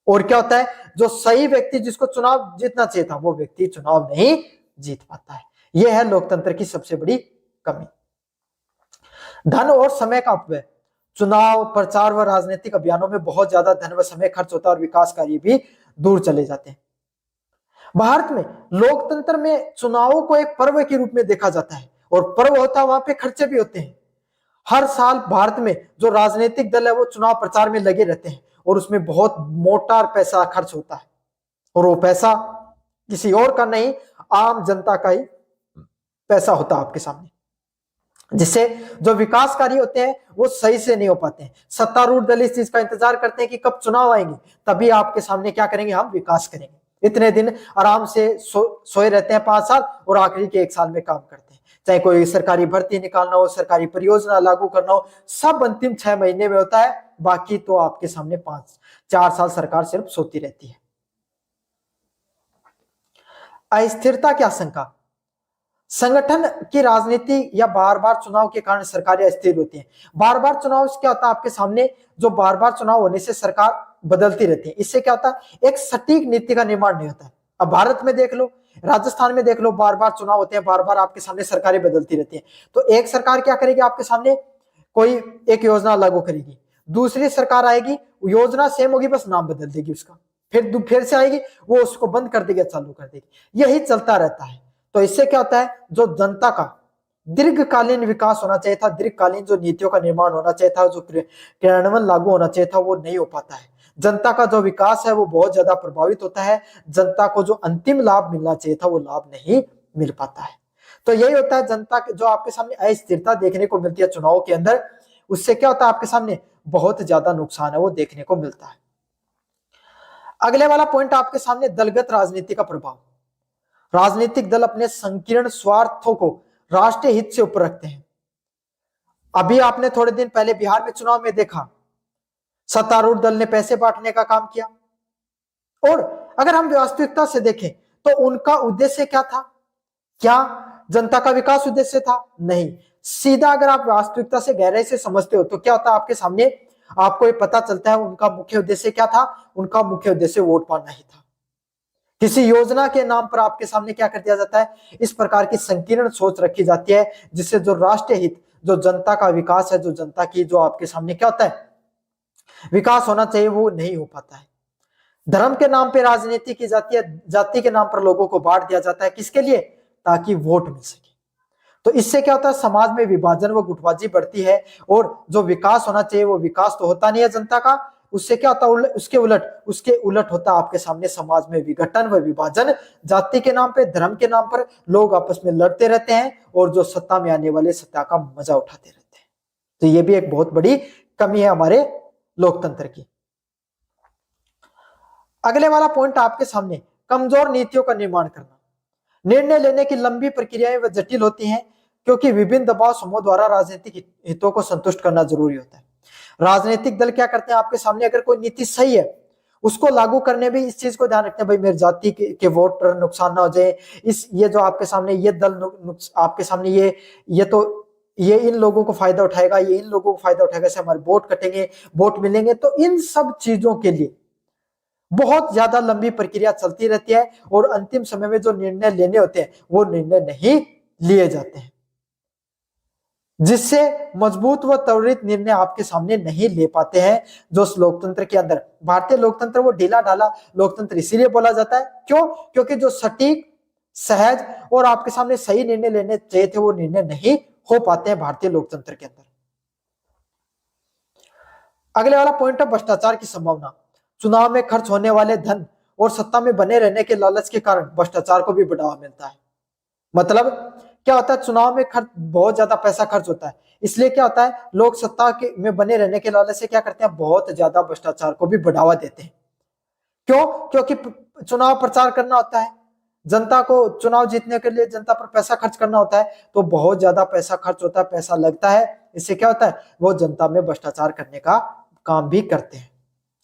और क्या होता है? जो सही व्यक्ति जिसको चुनाव जीतना चाहिए था, वो व्यक्ति चुनाव नहीं जीत पाता है। यह है लोकतंत्र की सबसे बड़ी कमी। धन और समय का अपव्यय। चुनाव प्रचार व राजनीतिक अभियानों में बहुत ज्यादा धन व समय खर्च होता है और विकास कार्य भी दूर चले जाते हैं। भारत में लोकतंत्र में चुनावों को एक पर्व के रूप में देखा जाता है, और पर्व होता है वहां पे खर्चे भी होते हैं। हर साल भारत में जो राजनीतिक दल है वो चुनाव प्रचार में लगे रहते हैं और उसमें बहुत मोटा पैसा खर्च होता है, और वो पैसा किसी और का नहीं, आम जनता का ही पैसा होता है आपके सामने, जिससे जो विकास कार्य होते हैं वो सही से नहीं हो पाते हैं। सत्तारूढ़ दल इस चीज का इंतजार करते हैं कि कब चुनाव आएंगे, तभी आपके सामने क्या करेंगे? हम विकास करेंगे। इतने दिन आराम से सोए रहते हैं 5 साल, और आखिरी के 1 साल में काम करते हैं। चाहे कोई सरकारी भर्ती निकालना हो, सरकारी परियोजना लागू करना हो, सब अंतिम 6 महीने में होता है। बाकी तो आपके सामने 5-4 साल सरकार सिर्फ सोती रहती है। अस्थिरता की आशंका। संगठन की राजनीति या बार बार चुनाव के कारण सरकारें अस्थिर होती हैं। बार बार चुनाव से क्या होता है आपके सामने? जो बार बार चुनाव होने से सरकार बदलती रहती है, इससे क्या होता है? एक सटीक नीति का निर्माण नहीं होता है। अब भारत में देख लो, राजस्थान में देख लो, बार बार चुनाव होते हैं, बार बार आपके सामने सरकारें बदलती रहती हैं। तो एक सरकार क्या करेगी आपके सामने? कोई एक योजना लागू करेगी, दूसरी सरकार आएगी, योजना सेम होगी, बस नाम बदल देगी उसका, फिर से आएगी, वो उसको बंद कर देगी, चालू कर देगी। यही चलता रहता है। तो इससे क्या होता है? जो जनता का दीर्घकालीन विकास होना चाहिए था, दीर्घकालीन जो नीतियों का निर्माण होना चाहिए था, जो क्रियान्वयन लागू होना चाहिए था, वो नहीं हो पाता है। जनता का जो विकास है वो बहुत ज्यादा प्रभावित होता है। जनता को जो अंतिम लाभ मिलना चाहिए था वो लाभ नहीं मिल पाता है। तो यही होता है जनता के जो आपके सामने अस्थिरता देखने को मिलती है चुनाव के अंदर, उससे क्या होता है आपके सामने? बहुत ज्यादा नुकसान है वो देखने को मिलता है। अगले वाला पॉइंट आपके सामने दलगत राजनीति का प्रभाव। राजनीतिक दल अपने संकीर्ण स्वार्थों को राष्ट्रीय हित से ऊपर रखते हैं। अभी आपने थोड़े दिन पहले बिहार में चुनाव में देखा, सत्तारूढ़ दल ने पैसे बांटने का काम किया, और अगर हम वास्तविकता से देखें तो उनका उद्देश्य क्या था? क्या जनता का विकास उद्देश्य था? नहीं। सीधा अगर आप वास्तविकता से गहराई से समझते हो तो क्या होता है आपके सामने? आपको ये पता चलता है उनका मुख्य उद्देश्य क्या था? उनका मुख्य उद्देश्य वोट पाना ही था। किसी योजना के नाम पर आपके सामने क्या कर दिया जाता है? इस प्रकार की संकीर्ण सोच रखी जाती है, जिससे जो राष्ट्रीय हित, जो जनता का विकास है, जो जनता की जो आपके सामने क्या होता है विकास होना चाहिए, वो नहीं हो पाता है। धर्म के नाम पे राजनीति की जाती है, जाति के नाम पर लोगों को बांट दिया जाता है। किसके लिए? ताकि वोट मिल सके। तो इससे क्या होता है? समाज में विभाजन व गुटबाजी बढ़ती है, और जो विकास होना चाहिए वो विकास तो होता नहीं है जनता का, उससे क्या होता है, उसके उलट होता है आपके सामने समाज में विघटन व विभाजन। जाति के नाम पे, धर्म के नाम पर लोग आपस में लड़ते रहते हैं और जो सत्ता में आने वाले सत्ता का मजा उठाते रहते हैं। तो ये भी एक बहुत बड़ी कमी है हमारे लोकतंत्र की। अगले वाला पॉइंट आपके सामने, कमजोर नीतियों का निर्माण करना। निर्णय लेने की लंबी प्रक्रियाएं व जटिल होती हैं क्योंकि विभिन्न दबाव समूह द्वारा राजनीतिक हितों को संतुष्ट करना जरूरी होता है। राजनीतिक दल क्या करते हैं आपके सामने, अगर कोई नीति सही है उसको लागू करने भी इस चीज को ध्यान रखते हैं, भाई मेरी जाति के वोट पर नुकसान ना हो जाए, इस ये जो आपके सामने ये दल आपके सामने ये तो ये इन लोगों को फायदा उठाएगा, ये इन लोगों को फायदा उठाएगा, से हमारे वोट कटेंगे, वोट मिलेंगे। तो इन सब चीजों के लिए बहुत ज्यादा लंबी प्रक्रिया चलती रहती है और अंतिम समय में जो निर्णय लेने होते हैं वो निर्णय नहीं लिए जाते हैं, जिससे मजबूत व त्वरित निर्णय आपके सामने नहीं ले पाते हैं। जो लोकतंत्र के अंदर, भारतीय लोकतंत्र वो ढीला ढाला लोकतंत्र इसीलिए बोला जाता है, क्यों? क्योंकि जो सटीक, सहज और आपके सामने सही निर्णय लेने चाहिए थे वो निर्णय नहीं हो पाते हैं भारतीय लोकतंत्र के अंदर। अगले वाला पॉइंट है भ्रष्टाचार की संभावना। चुनाव में खर्च होने वाले धन और सत्ता में बने रहने के लालच के कारण भ्रष्टाचार को भी बढ़ावा मिलता है। मतलब क्या होता है, चुनाव में खर्च, बहुत ज्यादा पैसा खर्च होता है, इसलिए क्या होता है, लोग सत्ता में बने रहने के लालच से क्या करते हैं, बहुत ज्यादा भ्रष्टाचार को भी बढ़ावा देते हैं। क्यों? क्योंकि चुनाव प्रचार करना होता है, जनता को चुनाव जीतने के लिए जनता पर पैसा खर्च करना होता है, तो बहुत ज्यादा पैसा खर्च होता है, पैसा लगता है। इससे क्या होता है, वो जनता में भ्रष्टाचार करने का काम भी करते हैं,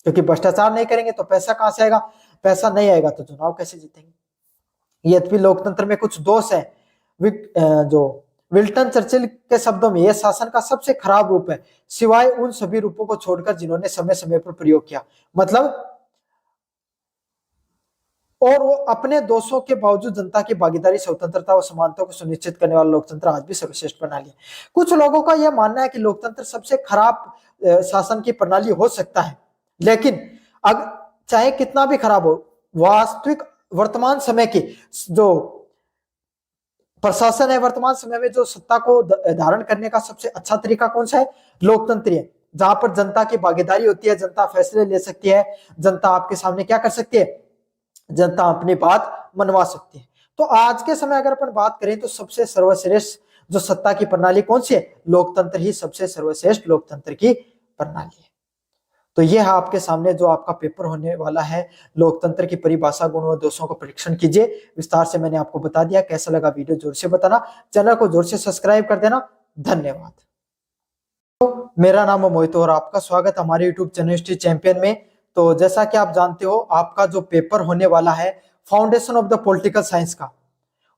क्योंकि भ्रष्टाचार नहीं करेंगे तो पैसा कहां से आएगा, पैसा नहीं आएगा तो चुनाव कैसे जीतेंगे। यद्यपि लोकतंत्र में कुछ दोष है। जो विल्टन चर्चिल के शब्दों में, यह शासन का सबसे खराब रूप है सिवाय उन सभी रूपों को छोड़कर जिन्होंने समय समय पर प्रयोग किया। मतलब, और वो अपने दोषों के बावजूद जनता की भागीदारी, स्वतंत्रता और समानता को सुनिश्चित करने वाला लोकतंत्र आज भी सर्वश्रेष्ठ प्रणाली है। कुछ लोगों का यह मानना है कि लोकतंत्र सबसे खराब शासन की प्रणाली हो सकता है, लेकिन चाहे कितना भी खराब हो, वास्तविक वर्तमान समय की जो प्रशासन है, वर्तमान समय में जो सत्ता को धारण करने का सबसे अच्छा तरीका कौन सा है, लोकतंत्र है, जहां पर जनता की भागीदारी होती है, जनता फैसले ले सकती है, जनता आपके सामने क्या कर सकती है, जनता अपनी बात मनवा सकती है। तो आज के समय अगर अपन बात करें तो सबसे सर्वश्रेष्ठ जो सत्ता की प्रणाली कौन सी है, लोकतंत्र ही सबसे सर्वश्रेष्ठ लोकतंत्र की प्रणाली है। तो यह है आपके सामने जो आपका पेपर होने वाला है, लोकतंत्र की परिभाषा, गुण व दोषों का परीक्षण कीजिए। विस्तार से मैंने आपको बता दिया। कैसा लगा वीडियो जोर से बताना, चैनल को जोर से सब्सक्राइब कर देना। धन्यवाद। तो मेरा नाम है मोहित और आपका स्वागत हमारे यूट्यूब चैनल हिस्ट्री चैंपियन में। तो जैसा कि आप जानते हो, आपका जो पेपर होने वाला है foundation of the political science का,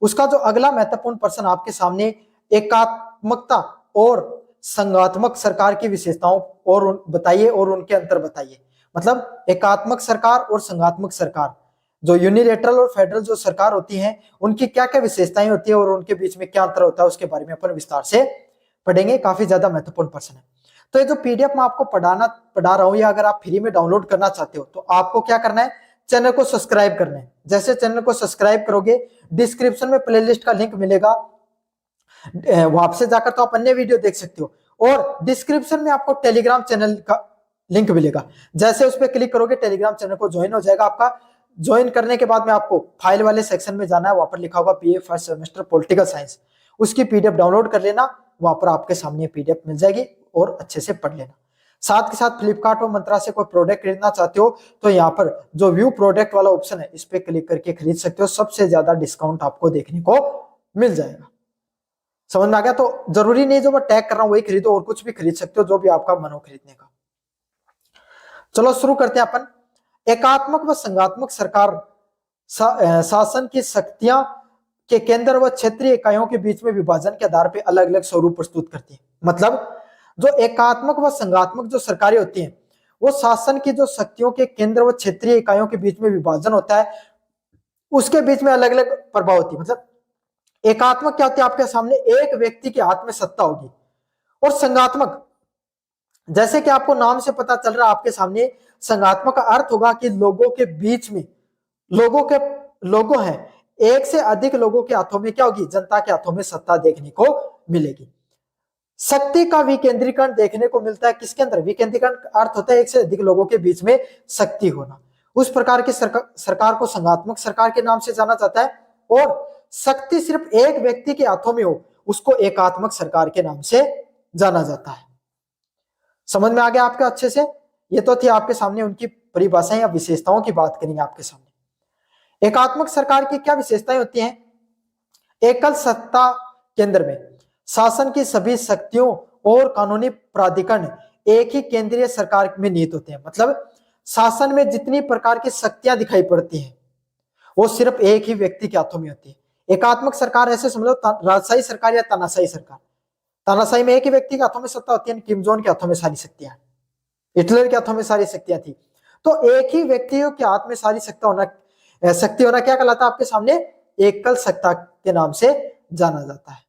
उसका जो अगला महत्वपूर्ण प्रश्न आपके सामने एकात्मकता और संघात्मक सरकार की विशेषताओं और बताइए और उनके अंतर बताइए। मतलब एकात्मक सरकार और संघात्मक सरकार, जो यूनिलेटरल और फेडरल जो सरकार होती है, उनकी क्या क्या विशेषताएं होती है और उनके बीच में क्या अंतर होता है, उसके बारे में अपन विस्तार से पढ़ेंगे। काफी ज्यादा महत्वपूर्ण प्रश्न है। तो ये जो पीडीएफ मैं आपको पढ़ा रहा हूं, या अगर आप फ्री में डाउनलोड करना चाहते हो तो आपको क्या करना है, चैनल को सब्सक्राइब करना है। जैसे चैनल को सब्सक्राइब करोगे, डिस्क्रिप्शन में प्लेलिस्ट का लिंक मिलेगा, वहां से जाकर तो आप अन्य वीडियो देख सकते हो, और डिस्क्रिप्शन में आपको टेलीग्राम चैनल का लिंक मिलेगा। जैसे उस पर क्लिक करोगे, टेलीग्राम चैनल को ज्वाइन हो जाएगा आपका। ज्वाइन करने के बाद में आपको फाइल वाले सेक्शन में जाना है, वहां पर लिखा होगा BA first semester political science, उसकी पीडीएफ डाउनलोड कर लेना। वहां पर आपके सामने पीडीएफ मिल जाएगी और अच्छे से पढ़ लेना। साथ के साथ फ्लिपकार्ट और मंत्रा से कोई प्रोडक्ट खरीदना चाहते हो तो यहाँ पर जो व्यू प्रोडक्ट वाला ऑप्शन है, इस पे क्लिक करके खरीद सकते हो। सबसे ज्यादा डिस्काउंट आपको देखने को मिल जाएगा। समझ में आ गया? तो जरूरी नहीं जो मैं टैग कर रहा हूं वही खरीदो, और कुछ भी खरीद सकते हो जो भी आपका मन हो खरीदने का। चलो शुरू करते हैं अपन। एकात्मक व संघात्मक सरकार शासन की शक्तियां के केंद्र व क्षेत्रीय इकाइयों के बीच में विभाजन के आधार पर अलग अलग स्वरूप प्रस्तुत करती है। मतलब जो एकात्मक व संघात्मक जो सरकारें होती हैं, वो शासन की जो शक्तियों के केंद्र व क्षेत्रीय इकाइयों के बीच में विभाजन होता है, उसके बीच में अलग अलग प्रभाव होती है। मतलब एकात्मक क्या होती है, आपके सामने एक व्यक्ति के हाथ में सत्ता होगी, और संघात्मक, जैसे कि आपको नाम से पता चल रहा है, आपके सामने संघात्मक का अर्थ होगा कि लोगों के बीच में लोगों हैं, एक से अधिक लोगों के हाथों में क्या होगी, जनता के हाथों में सत्ता देखने को मिलेगी। शक्ति का विकेंद्रीकरण देखने को मिलता है किसके अंदर? विकेंद्रीकरण का अर्थ होता है एक से अधिक लोगों के बीच में शक्ति होना। उस प्रकार की सरकार को संघात्मक सरकार के नाम से जाना जाता है, और शक्ति सिर्फ एक व्यक्ति के हाथों में हो उसको एकात्मक सरकार के नाम से जाना जाता है। समझ में आ गया आपके अच्छे से? ये तो थी आपके सामने उनकी परिभाषाएं या विशेषताओं की बात करेंगे आपके सामने। एकात्मक सरकार की क्या विशेषताएं होती हैं? एकल सत्ता केंद्र में शासन की सभी शक्तियों और कानूनी प्राधिकरण एक ही केंद्रीय सरकार में निहित होते हैं। मतलब शासन में जितनी प्रकार की शक्तियां दिखाई पड़ती हैं वो सिर्फ एक ही व्यक्ति के हाथों में होती है। एकात्मक सरकार ऐसे समझ लो राजशाही सरकार या तानाशाही सरकार। तानाशाही में एक ही व्यक्ति के हाथों में सत्ता होती है, किम जोन के हाथों में सारी शक्तियां, हिटलर के हाथों में सारी शक्तियां थी। तो एक ही व्यक्ति के हाथ में सारी शक्ति होना क्या कहलाता है आपके सामने? एकल सत्ता के नाम से जाना जाता है।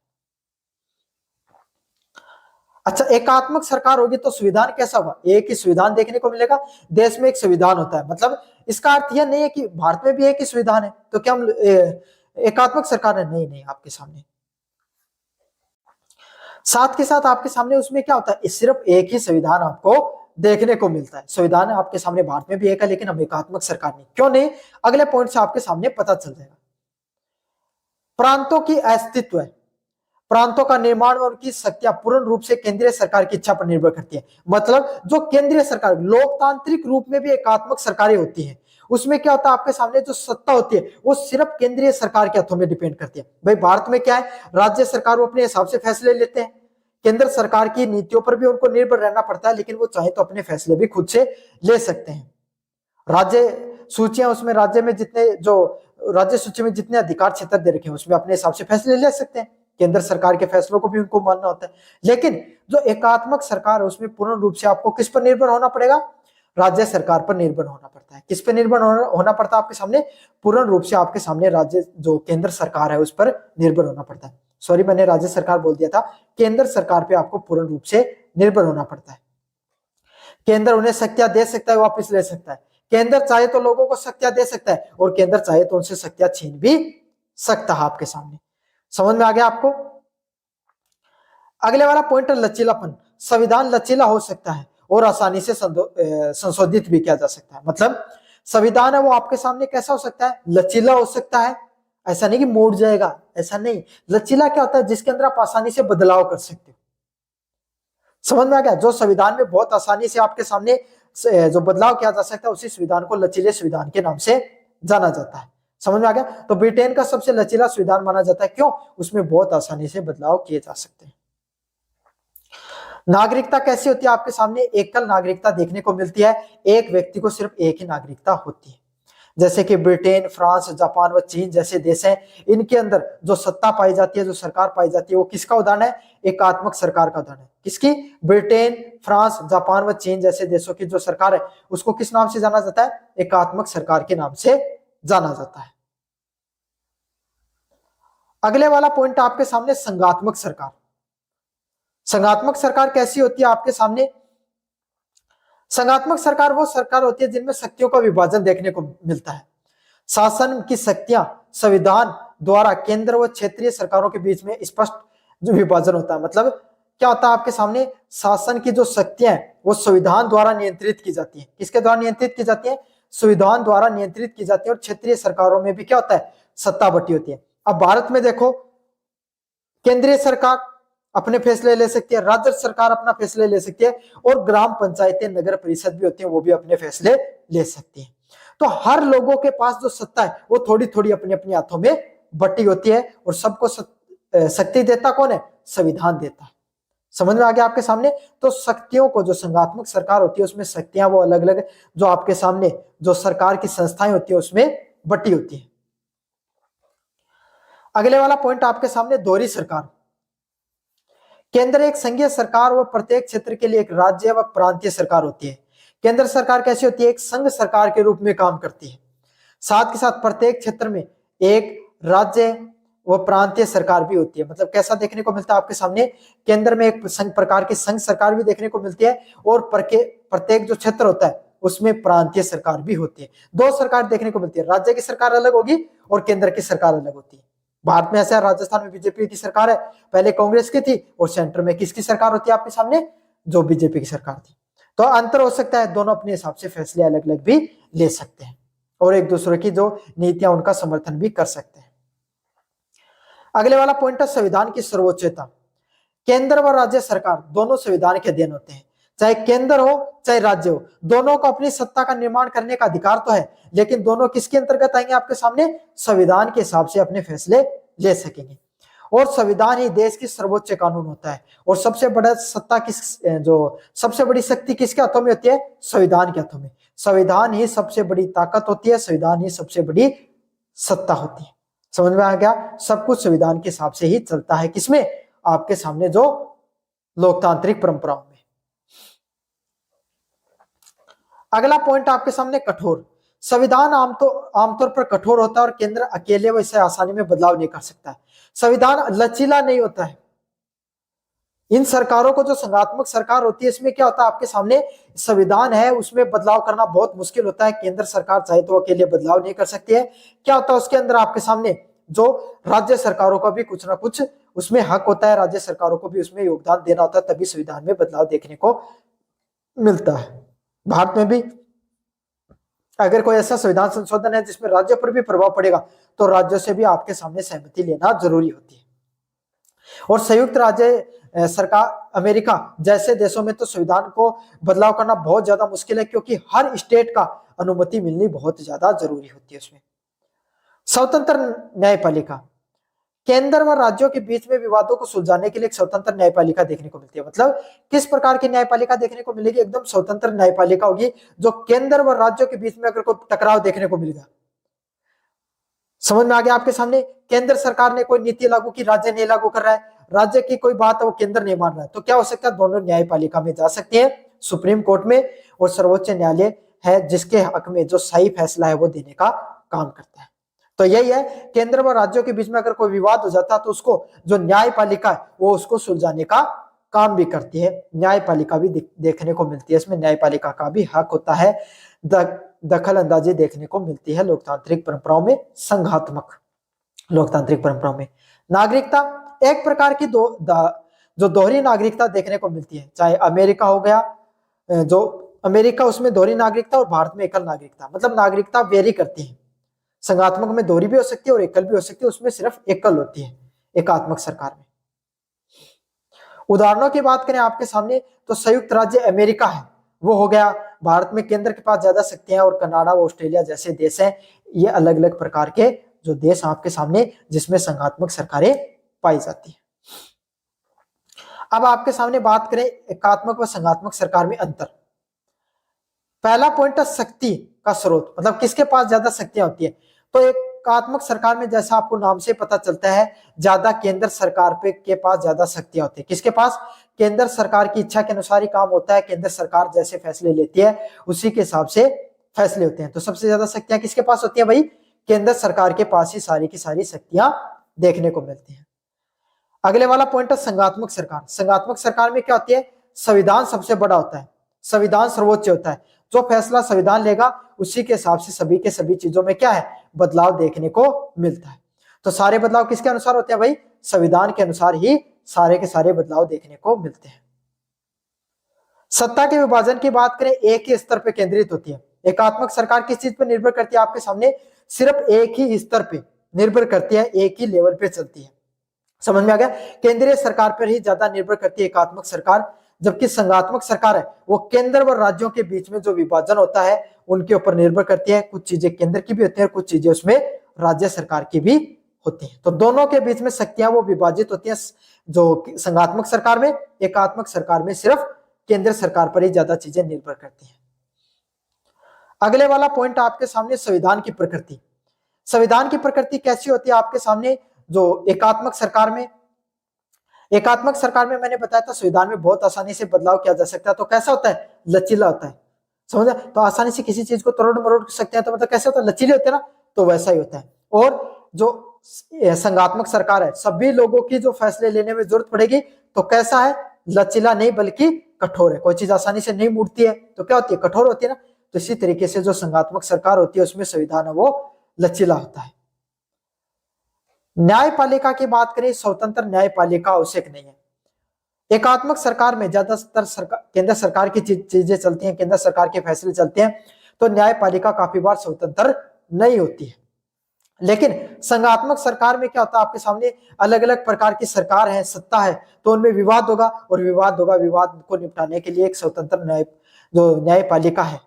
अच्छा, एकात्मक सरकार होगी तो संविधान कैसा होगा? एक ही संविधान देखने को मिलेगा। देश में एक संविधान होता है, मतलब इसका अर्थ यह नहीं है कि भारत में भी एक ही संविधान है तो क्या हम एकात्मक सरकार है? नहीं, आपके सामने साथ के साथ आपके सामने उसमें क्या होता है? सिर्फ एक ही संविधान आपको देखने को मिलता है। संविधान आपके सामने भारत में भी एक है, लेकिन हम एकात्मक सरकार नहीं। क्यों नहीं? अगले पॉइंट से आपके सामने पता चल जाएगा। प्रांतों की अस्तित्व है। प्रांतों का निर्माण और उनकी शक्तियां पूर्ण रूप से केंद्रीय सरकार की इच्छा पर निर्भर करती है। मतलब जो केंद्रीय सरकार, लोकतांत्रिक रूप में भी एकात्मक सरकारें होती हैं, उसमें क्या होता है आपके सामने? जो सत्ता होती है वो सिर्फ केंद्रीय सरकार के हाथों में डिपेंड करती है। भाई भारत में क्या है? राज्य सरकार वो अपने हिसाब से फैसले लेते हैं, केंद्र सरकार की नीतियों पर भी उनको निर्भर रहना पड़ता है, लेकिन वो चाहे तो अपने फैसले भी खुद से ले सकते हैं। राज्य सूचियां, उसमें राज्य में जितने जो राज्य सूची में जितने अधिकार क्षेत्र दे रखे हैं उसमें अपने हिसाब से फैसले ले सकते हैं। केंद्र सरकार के फैसलों को भी उनको मानना होता है। लेकिन जो एकात्मक सरकार है उसमें पूर्ण रूप से आपको किस पर निर्भर होना पड़ेगा? राज्य सरकार पर निर्भर होना पड़ता है। किस पर निर्भर होना पड़ता है आपके सामने? पूर्ण रूप से आपके सामने राज्य जो केंद्र सरकार है उस पर निर्भर होना पड़ता है। सॉरी, मैंने राज्य सरकार बोल दिया था। केंद्र सरकार पे आपको पूर्ण रूप से निर्भर होना पड़ता है। केंद्र उन्हें शक्तियां दे सकता है, वापस ले सकता है। केंद्र चाहे तो लोगों को शक्तियां दे सकता है और केंद्र चाहे तो उनसे शक्तियां छीन भी सकता है आपके सामने। समझ में आ गया आपको? अगले वाला पॉइंट है लचीलापन। संविधान लचीला हो सकता है और आसानी से संशोधित भी किया जा सकता है। मतलब संविधान है वो आपके सामने कैसा हो सकता है? लचीला हो सकता है। ऐसा नहीं कि मोड़ जाएगा, ऐसा नहीं। लचीला क्या होता है? जिसके अंदर आप आसानी से बदलाव कर सकते हो। समझ में आ गया? जो संविधान में बहुत आसानी से आपके सामने जो बदलाव किया जा सकता है उसी संविधान को लचीले संविधान के नाम से जाना जाता है। समझ में आ गया? तो ब्रिटेन का सबसे लचीला संविधान माना जाता है। क्यों? उसमें बहुत आसानी से बदलाव किए जा सकते हैं। नागरिकता कैसी होती है आपके सामने? एकल नागरिकता देखने को मिलती है। एक व्यक्ति को सिर्फ एक ही नागरिकता होती है। जैसे कि ब्रिटेन, फ्रांस, जापान व चीन जैसे देश हैं, इनके अंदर जो सत्ता पाई जाती है, जो सरकार पाई जाती है, वो किसका उदाहरण है? एकात्मक सरकार का उदाहरण है। किसकी? ब्रिटेन, फ्रांस, जापान व चीन जैसे देशों की जो सरकार है उसको किस नाम से जाना जाता है? एकात्मक सरकार के नाम से जाना जाता है। अगले वाला पॉइंट आपके सामने संघात्मक सरकार। संघात्मक सरकार कैसी होती है आपके सामने? संघात्मक सरकार वो सरकार होती है जिनमें शक्तियों का विभाजन देखने को मिलता है। शासन की शक्तियां संविधान द्वारा केंद्र व क्षेत्रीय सरकारों के बीच में स्पष्ट जो विभाजन होता है। मतलब क्या होता है आपके सामने? शासन की जो शक्तियां हैं वो संविधान द्वारा नियंत्रित की जाती है। किसके द्वारा नियंत्रित की जाती है? संविधान द्वारा नियंत्रित की जाती है। और क्षेत्रीय सरकारों में भी क्या होता है? सत्ता बटी होती है। अब भारत में देखो, केंद्रीय सरकार अपने फैसले ले सकती है, राज्य सरकार अपना फैसले ले सकती है, और ग्राम पंचायतें, नगर परिषद भी होती है, वो भी अपने फैसले ले सकती है। तो हर लोगों के पास जो सत्ता है वो थोड़ी थोड़ी अपने अपने हाथों में बटी होती है, और सबको शक्ति देता कौन है? संविधान देता है। समझ में आ गया आपके सामने? तो शक्तियों को, जो संघात्मक सरकार होती है उसमें शक्तियां वो अलग अलग जो आपके सामने जो सरकार की संस्थाएं होती है उसमें बटी होती है। अगले वाला पॉइंट आपके सामने दोहरी सरकार। केंद्र एक संघीय सरकार व प्रत्येक क्षेत्र के लिए एक राज्य व प्रांतीय सरकार होती है। केंद्र सरकार कैसी होती है? एक संघ सरकार के रूप में काम करती है। साथ के साथ प्रत्येक क्षेत्र में एक राज्य व प्रांतीय सरकार भी होती है। मतलब कैसा देखने को मिलता है आपके सामने? केंद्र में एक प्रकार की संघ सरकार भी देखने को मिलती है, और प्रत्येक जो क्षेत्र होता है उसमें प्रांतीय सरकार भी होती है। दो सरकार देखने को मिलती है, राज्य की सरकार अलग होगी और केंद्र की सरकार अलग होती है। भारत में ऐसा है, राजस्थान में बीजेपी की सरकार है, पहले कांग्रेस की थी, और सेंटर में किसकी सरकार होती है आपके सामने, जो बीजेपी की सरकार थी। तो अंतर हो सकता है, दोनों अपने हिसाब से फैसले अलग अलग भी ले सकते हैं और एक दूसरे की जो नीतियां उनका समर्थन भी कर सकते हैं। अगले वाला पॉइंट है संविधान की सर्वोच्चता। केंद्र व राज्य सरकार दोनों संविधान के अधीन होते हैं, चाहे केंद्र हो चाहे राज्य हो, दोनों को अपनी सत्ता का निर्माण करने का अधिकार तो है, लेकिन दोनों किसके अंतर्गत आएंगे आपके सामने, संविधान के हिसाब से अपने फैसले ले सकेंगे। और संविधान ही देश की सर्वोच्च कानून होता है, और सबसे बड़ा सत्ता जो सबसे बड़ी शक्ति किसके हाथों में होती है, संविधान के हाथों में। संविधान ही सबसे बड़ी ताकत होती है, संविधान ही सबसे बड़ी सत्ता होती है। समझ में आ गया, सब कुछ संविधान के हिसाब से ही चलता है, किसमें, आपके सामने जो लोकतांत्रिक परंपराओं में। अगला पॉइंट आपके सामने कठोर। संविधान आमतौर पर कठोर होता है और केंद्र अकेले वो इसे आसानी में बदलाव नहीं कर सकता है। संविधान लचीला नहीं होता है। इन सरकारों को, जो संघात्मक सरकार होती है, इसमें क्या होता है आपके सामने, संविधान है उसमें बदलाव करना बहुत मुश्किल होता है। केंद्र सरकार चाहे तो अकेले बदलाव नहीं कर सकती है। क्या होता है उसके अंदर आपके सामने, जो राज्य सरकारों का भी कुछ ना कुछ उसमें हक होता है, राज्य सरकारों को भी उसमें योगदान देना होता है, तभी संविधान में बदलाव देखने को मिलता है। भारत में भी अगर कोई ऐसा संविधान संशोधन है जिसमें राज्य पर भी प्रभाव पड़ेगा, तो राज्यों से भी आपके सामने सहमति लेना जरूरी होती है। और संयुक्त राज्य सरकार अमेरिका जैसे देशों में तो संविधान को बदलाव करना बहुत ज्यादा मुश्किल है, क्योंकि हर स्टेट का अनुमति मिलनी बहुत ज्यादा जरूरी होती है उसमें। स्वतंत्र न्यायपालिका, केंद्र व राज्यों के बीच में विवादों को सुलझाने के लिए एक स्वतंत्र न्यायपालिका देखने को मिलती है। मतलब किस प्रकार की न्यायपालिका देखने को मिलेगी, एकदम स्वतंत्र न्यायपालिका होगी, जो केंद्र व राज्यों के बीच में अगर कोई टकराव देखने को मिलेगा, समझ में आ गया आपके सामने, केंद्र सरकार ने कोई नीति लागू की, राज्य नहीं लागू कर रहा है, राज्य की कोई बात है वो केंद्र नहीं मान रहा है, तो क्या हो सकता है, दोनों न्यायपालिका में जा सकते हैं, सुप्रीम कोर्ट में, और सर्वोच्च न्यायालय है जिसके हक में जो सही फैसला है वो देने का काम करता है। तो यही है, केंद्र व राज्यों के बीच में अगर कोई विवाद हो जाता है तो उसको जो न्यायपालिका है वो उसको सुलझाने का काम भी करती है। न्यायपालिका भी देखने को मिलती है, इसमें न्यायपालिका का भी हक होता है। दखल अंदाजी देखने को मिलती है लोकतांत्रिक परंपराओं में, संघात्मक लोकतांत्रिक परंपराओं में। नागरिकता, एक प्रकार की जो दोहरी नागरिकता देखने को मिलती है, चाहे अमेरिका हो गया, जो अमेरिका उसमें दोहरी नागरिकता और भारत में एकल नागरिकता, मतलब नागरिकता वेरी करती है। संघात्मक में दोहरी भी हो सकती है और एकल भी हो सकती है, उसमें सिर्फ एकल होती है एकात्मक सरकार में। उदाहरणों की बात करें आपके सामने, तो संयुक्त राज्य अमेरिका है वो हो गया, भारत में केंद्र के पास ज्यादा शक्तियां, और कनाडा व ऑस्ट्रेलिया जैसे देश हैं, ये अलग अलग प्रकार के जो देश आपके सामने जिसमें संघात्मक सरकारें पाई जाती है। अब आपके सामने बात करें एकात्मक व संघात्मक सरकार में अंतर। पहला पॉइंट है शक्ति का स्रोत, मतलब किसके पास ज्यादा शक्तियां होती है। तो एकात्मक सरकार में जैसा आपको नाम से पता चलता है, ज्यादा केंद्र सरकार के पास ज्यादा शक्तियां होती है। किसके पास, केंद्र सरकार की इच्छा के अनुसार ही काम होता है, केंद्र सरकार जैसे फैसले लेती है उसी के हिसाब से फैसले होते हैं। तो सबसे ज्यादा शक्तियां किसके पास होती है भाई, केंद्र सरकार के पास ही सारी की सारी शक्तियां देखने को मिलती है। अगले वाला पॉइंट है संघात्मक सरकार। संघात्मक सरकार में क्या होती है, संविधान सबसे बड़ा होता है, संविधान सर्वोच्च होता है, जो फैसला संविधान लेगा उसी के हिसाब से सभी के सभी चीजों में क्या है, बदलाव देखने को मिलता है। तो सारे बदलाव किसके अनुसार होते हैं भाई, संविधान के अनुसार ही सारे के सारे बदलाव देखने को मिलते हैं। सत्ता के विभाजन की बात करें, एक ही स्तर पर केंद्रित होती है। एकात्मक सरकार किस चीज पर निर्भर करती है आपके सामने, सिर्फ एक ही स्तर पे निर्भर करती है, एक ही लेवल पे चलती है। समझ में आ गया, केंद्रीय सरकार पर ही ज्यादा निर्भर करती है एकात्मक सरकार, जबकि संघात्मक सरकार है वो केंद्र व राज्यों के बीच में जो विभाजन होता है उनके ऊपर निर्भर करती है। कुछ चीजें केंद्र की भी होती है और कुछ चीजें उसमें राज्य सरकार की भी होती है। तो दोनों के बीच में शक्तियां वो विभाजित होती हैं, जो संघात्मक सरकार में, एकात्मक सरकार में सिर्फ केंद्र सरकार पर ही ज्यादा चीजें निर्भर करती हैं। अगले वाला पॉइंट आपके सामने संविधान की प्रकृति। संविधान की प्रकृति कैसी होती है आपके सामने, जो एकात्मक सरकार में, एकात्मक सरकार में मैंने बताया था संविधान में बहुत आसानी से बदलाव किया जा सकता है। तो कैसा होता है, लचीला होता है, समझा, तो आसानी से किसी चीज को तोड़ मरोड़ सकते हैं, तो मतलब कैसे होता है, लचीले होते हैं ना, तो वैसा ही होता है। और जो संघात्मक सरकार है, सभी लोगों की जो फैसले लेने में जरूरत पड़ेगी, तो कैसा है, लचीला नहीं बल्कि कठोर है। कोई चीज आसानी से नहीं मुड़ती है तो क्या होती है, कठोर होती है ना। तो इसी तरीके से जो संघात्मक सरकार होती है उसमें संविधान है वो लचीला होता है। न्यायपालिका की बात करें, स्वतंत्र न्यायपालिका आवश्यक नहीं है। एकात्मक सरकार में ज्यादातर केंद्र सरकार की चीजें चलती हैं, केंद्र सरकार के फैसले चलते हैं, तो न्यायपालिका काफी बार स्वतंत्र नहीं होती है। लेकिन संघात्मक सरकार में क्या होता है, आपके सामने अलग अलग प्रकार की सरकार है, सत्ता है, तो उनमें विवाद होगा, और विवाद को निपटाने के लिए एक स्वतंत्र न्यायपालिका है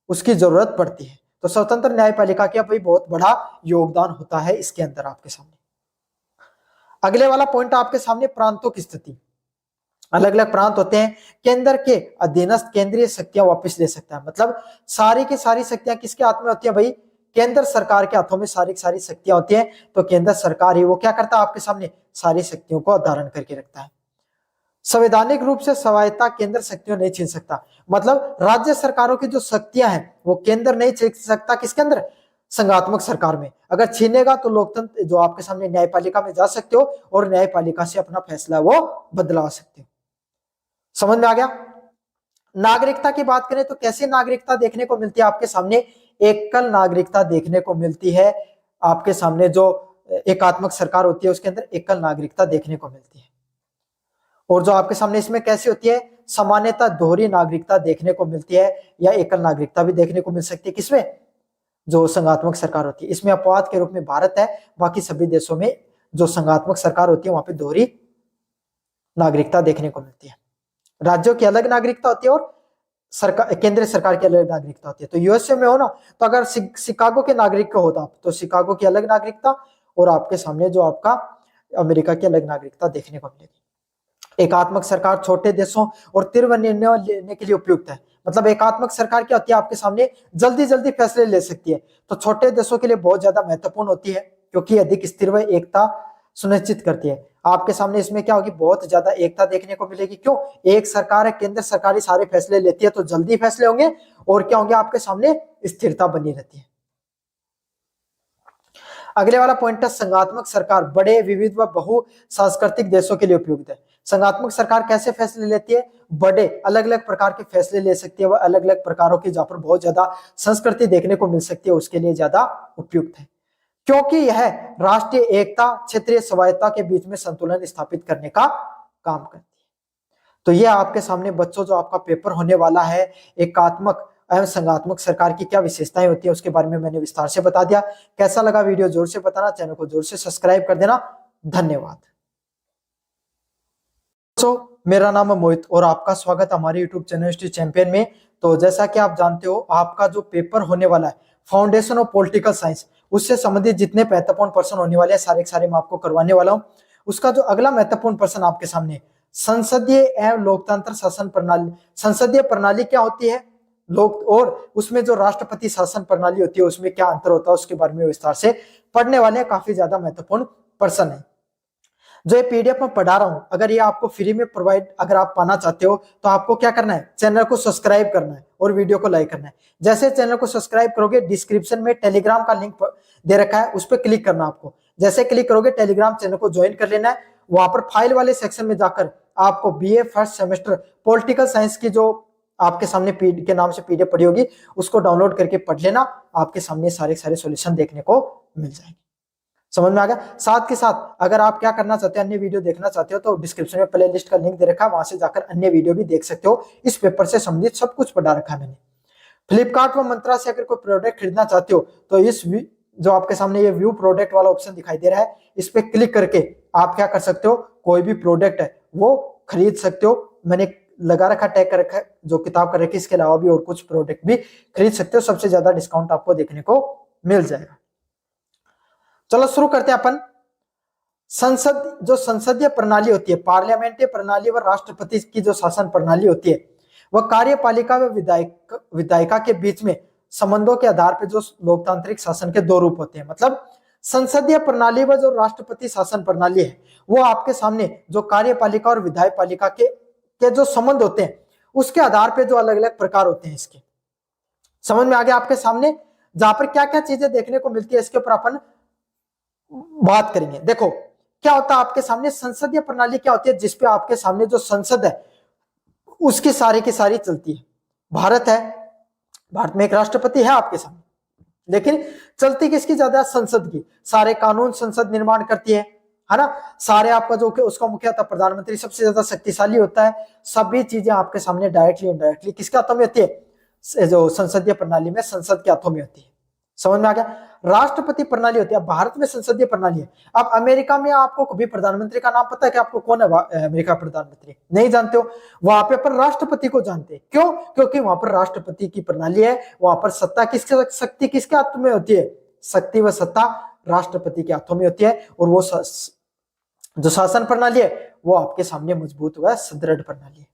उसकी जरूरत पड़ती है। तो स्वतंत्र न्यायपालिका का भी बहुत बड़ा योगदान होता है इसके अंदर आपके सामने। अगले वाला पॉइंट आपके सामने, प्रांतों की स्थिति। अलग अलग प्रांत होते हैं, केंद्र के अधीनस्थ केंद्रीय शक्तियां वापस ले सकता है। मतलब सारी की सारी शक्तियां किसके हाथ में होती है भाई, केंद्र सरकार के हाथों में सारी की सारी शक्तियां होती हैं। तो केंद्र सरकार ही वो क्या करता है, आपके सामने सारी शक्तियों को धारण करके रखता है। संवैधानिक रूप से स्वायत्ता केंद्र शक्तियों नहीं छीन सकता। मतलब राज्य सरकारों की जो शक्तियां हैं वो केंद्र नहीं छीन सकता, किसके अंदर, संघात्मक सरकार में। अगर छीनेगा तो लोकतंत्र जो आपके सामने न्यायपालिका में जा सकते हो और न्यायपालिका से अपना फैसला वो बदला सकते हो। समझ में आ गया। नागरिकता की बात करें तो कैसी नागरिकता देखने को मिलती है आपके सामने, एकल नागरिकता देखने को मिलती है। आपके सामने जो एकात्मक सरकार होती है उसके अंदर एकल नागरिकता देखने को मिलती है। और जो आपके सामने इसमें कैसी होती है, सामान्यतः दोहरी नागरिकता देखने को मिलती है, या एकल नागरिकता भी देखने को मिल सकती है। किसमें, जो संघात्मक सरकार होती है। इसमें अपवाद के रूप में भारत है, बाकी सभी देशों में जो संघात्मक सरकार होती है वहां पे दोहरी नागरिकता देखने को मिलती है। राज्यों की अलग नागरिकता होती है और सरकार, केंद्र सरकार की अलग नागरिकता होती है। तो यूएसए में हो ना, तो अगर शिकागो के नागरिक का होता तो शिकागो की अलग नागरिकता, और आपके सामने जो आपका अमेरिका की अलग नागरिकता देखने को मिलेगी। एकात्मक सरकार छोटे देशों और तीव्र निर्णय लेने के लिए उपयुक्त है। मतलब एकात्मक सरकार क्या होती है, आपके सामने जल्दी जल्दी फैसले ले सकती है, तो छोटे देशों के लिए बहुत ज्यादा महत्वपूर्ण होती है, क्योंकि अधिक स्थिर व एकता सुनिश्चित करती है। आपके सामने इसमें क्या होगी, बहुत ज्यादा एकता देखने को मिलेगी। क्यों, एक सरकार है, केंद्र सरकार ही सारे फैसले लेती है, तो जल्दी फैसले होंगे, और क्या होंगे, आपके सामने स्थिरता बनी रहती है। अगले वाला पॉइंट है, संघात्मक सरकार बड़े विविध व बहु सांस्कृतिक देशों के लिए उपयुक्त है। संघात्मक सरकार कैसे फैसले लेती है, बड़े अलग अलग प्रकार के फैसले ले सकती है, वह अलग अलग प्रकारों की जहां पर बहुत ज्यादा संस्कृति देखने को मिल सकती है, उसके लिए ज्यादा उपयुक्त है। क्योंकि यह राष्ट्रीय एकता, क्षेत्रीय स्वायत्ता के बीच में संतुलन स्थापित करने का काम करती है। तो ये आपके सामने बच्चों जो आपका पेपर होने वाला है, एकात्मक एवं संघात्मक सरकार की क्या विशेषताएं होती है उसके बारे में मैंने विस्तार से बता दिया। कैसा लगा वीडियो जोर से बताना, चैनल को जोर से सब्सक्राइब कर देना। धन्यवाद। मेरा नाम है मोहित और आपका स्वागत हमारे यूट्यूब चैनल हिस्ट्री चैंपियन में। तो जैसा कि आप जानते हो, आपका जो पेपर होने वाला है फाउंडेशन ऑफ पॉलिटिकल साइंस, उससे संबंधित जितने महत्वपूर्ण प्रश्न होने वाले हैं सारे के सारे मैं आपको करवाने वाला हूं। उसका जो अगला महत्वपूर्ण प्रश्न आपके सामने, संसदीय एवं लोकतंत्र शासन प्रणाली। संसदीय प्रणाली क्या होती है, लोक, और उसमें जो राष्ट्रपति शासन प्रणाली होती है उसमें क्या अंतर होता है, उसके बारे में विस्तार से पढ़ने वाले हैं। काफी ज्यादा महत्वपूर्ण प्रश्न है जो ये पीडीएफ में पढ़ा रहा हूं। अगर ये आपको फ्री में प्रोवाइड अगर आप पाना चाहते हो तो आपको क्या करना है, चैनल को सब्सक्राइब करना है और वीडियो को लाइक करना है। जैसे चैनल को सब्सक्राइब करोगे, डिस्क्रिप्शन में टेलीग्राम का लिंक दे रखा है, उस पर क्लिक करना आपको। जैसे क्लिक करोगे टेलीग्राम चैनल को ज्वाइन कर लेना है। वहां पर फाइल वाले सेक्शन में जाकर आपको BA first semester political science की जो आपके सामने के नाम से पीडीएफ पड़ी होगी उसको डाउनलोड करके पढ़ लेना। आपके सामने सारे सॉल्यूशन देखने को मिल जाएंगे। समझ में आ गया। साथ के साथ अगर आप क्या करना चाहते हैं, अन्य वीडियो देखना चाहते हो, तो डिस्क्रिप्शन में प्ले लिस्ट का लिंक दे रखा है, वहां से जाकर अन्य वीडियो भी देख सकते हो। इस पेपर से संबंधित सब कुछ पढ़ा रखा है मैंने। फ्लिपकार्ट व मंत्रा से अगर कोई प्रोडक्ट खरीदना चाहते हो तो इस जो आपके सामने ये व्यू प्रोडक्ट वाला ऑप्शन दिखाई दे रहा है, इस पे क्लिक करके आप क्या कर सकते हो, कोई भी प्रोडक्ट है वो खरीद सकते हो। मैंने लगा रखा, टैग कर रखा है, जो किताब कर रखी है, इसके अलावा भी और कुछ प्रोडक्ट भी खरीद सकते हो। सबसे ज्यादा डिस्काउंट आपको देखने को मिल जाएगा। चलो शुरू करते हैं अपन। संसद, जो संसदीय प्रणाली होती है, पार्लियामेंट्री प्रणाली व राष्ट्रपति की जो शासन प्रणाली होती है, वह कार्यपालिका व विधायिका के बीच में संबंधों के आधार पर जो लोकतांत्रिक शासन के दो रूप होते हैं। मतलब संसदीय प्रणाली व जो राष्ट्रपति शासन प्रणाली है वो आपके सामने जो कार्यपालिका और विधायपालिका के जो संबंध होते हैं उसके आधार पर जो अलग अलग प्रकार होते हैं इसके। समझ में आ गया आपके सामने, जहां पर क्या क्या चीजें देखने को मिलती है इसके ऊपर अपन बात करेंगे। देखो क्या होता है आपके सामने, संसदीय प्रणाली क्या होती है, जिसपे आपके सामने जो संसद है उसकी सारी की सारी चलती है। भारत है, भारत में एक राष्ट्रपति है आपके सामने, लेकिन चलती किसकी ज्यादा है? संसद की। सारे कानून संसद निर्माण करती है ना। सारे आपका जो उसका मुखिया प्रधानमंत्री सबसे ज्यादा शक्तिशाली होता है। सभी चीजें आपके सामने डायरेक्टली इनडायरेक्टली किसके हाथों में होती है? जो संसदीय प्रणाली में संसद के हाथों में होती है। समझ में आ गया? राष्ट्रपति प्रणाली होती है। भारत में संसदीय प्रणाली है। अब अमेरिका में आपको कभी प्रधानमंत्री का नाम पता है कि आपको कौन है अमेरिका प्रधानमंत्री? नहीं जानते हो। वहां पे पर राष्ट्रपति को जानते हैं। क्यों? क्योंकि वहां पर राष्ट्रपति की प्रणाली है। वहां पर सत्ता किसके, शक्ति किसके हाथ में होती है? शक्ति व सत्ता राष्ट्रपति के हाथों में होती है। और वो जो शासन प्रणाली है वो आपके सामने मजबूत हुआ है, सुदृढ़ प्रणाली है।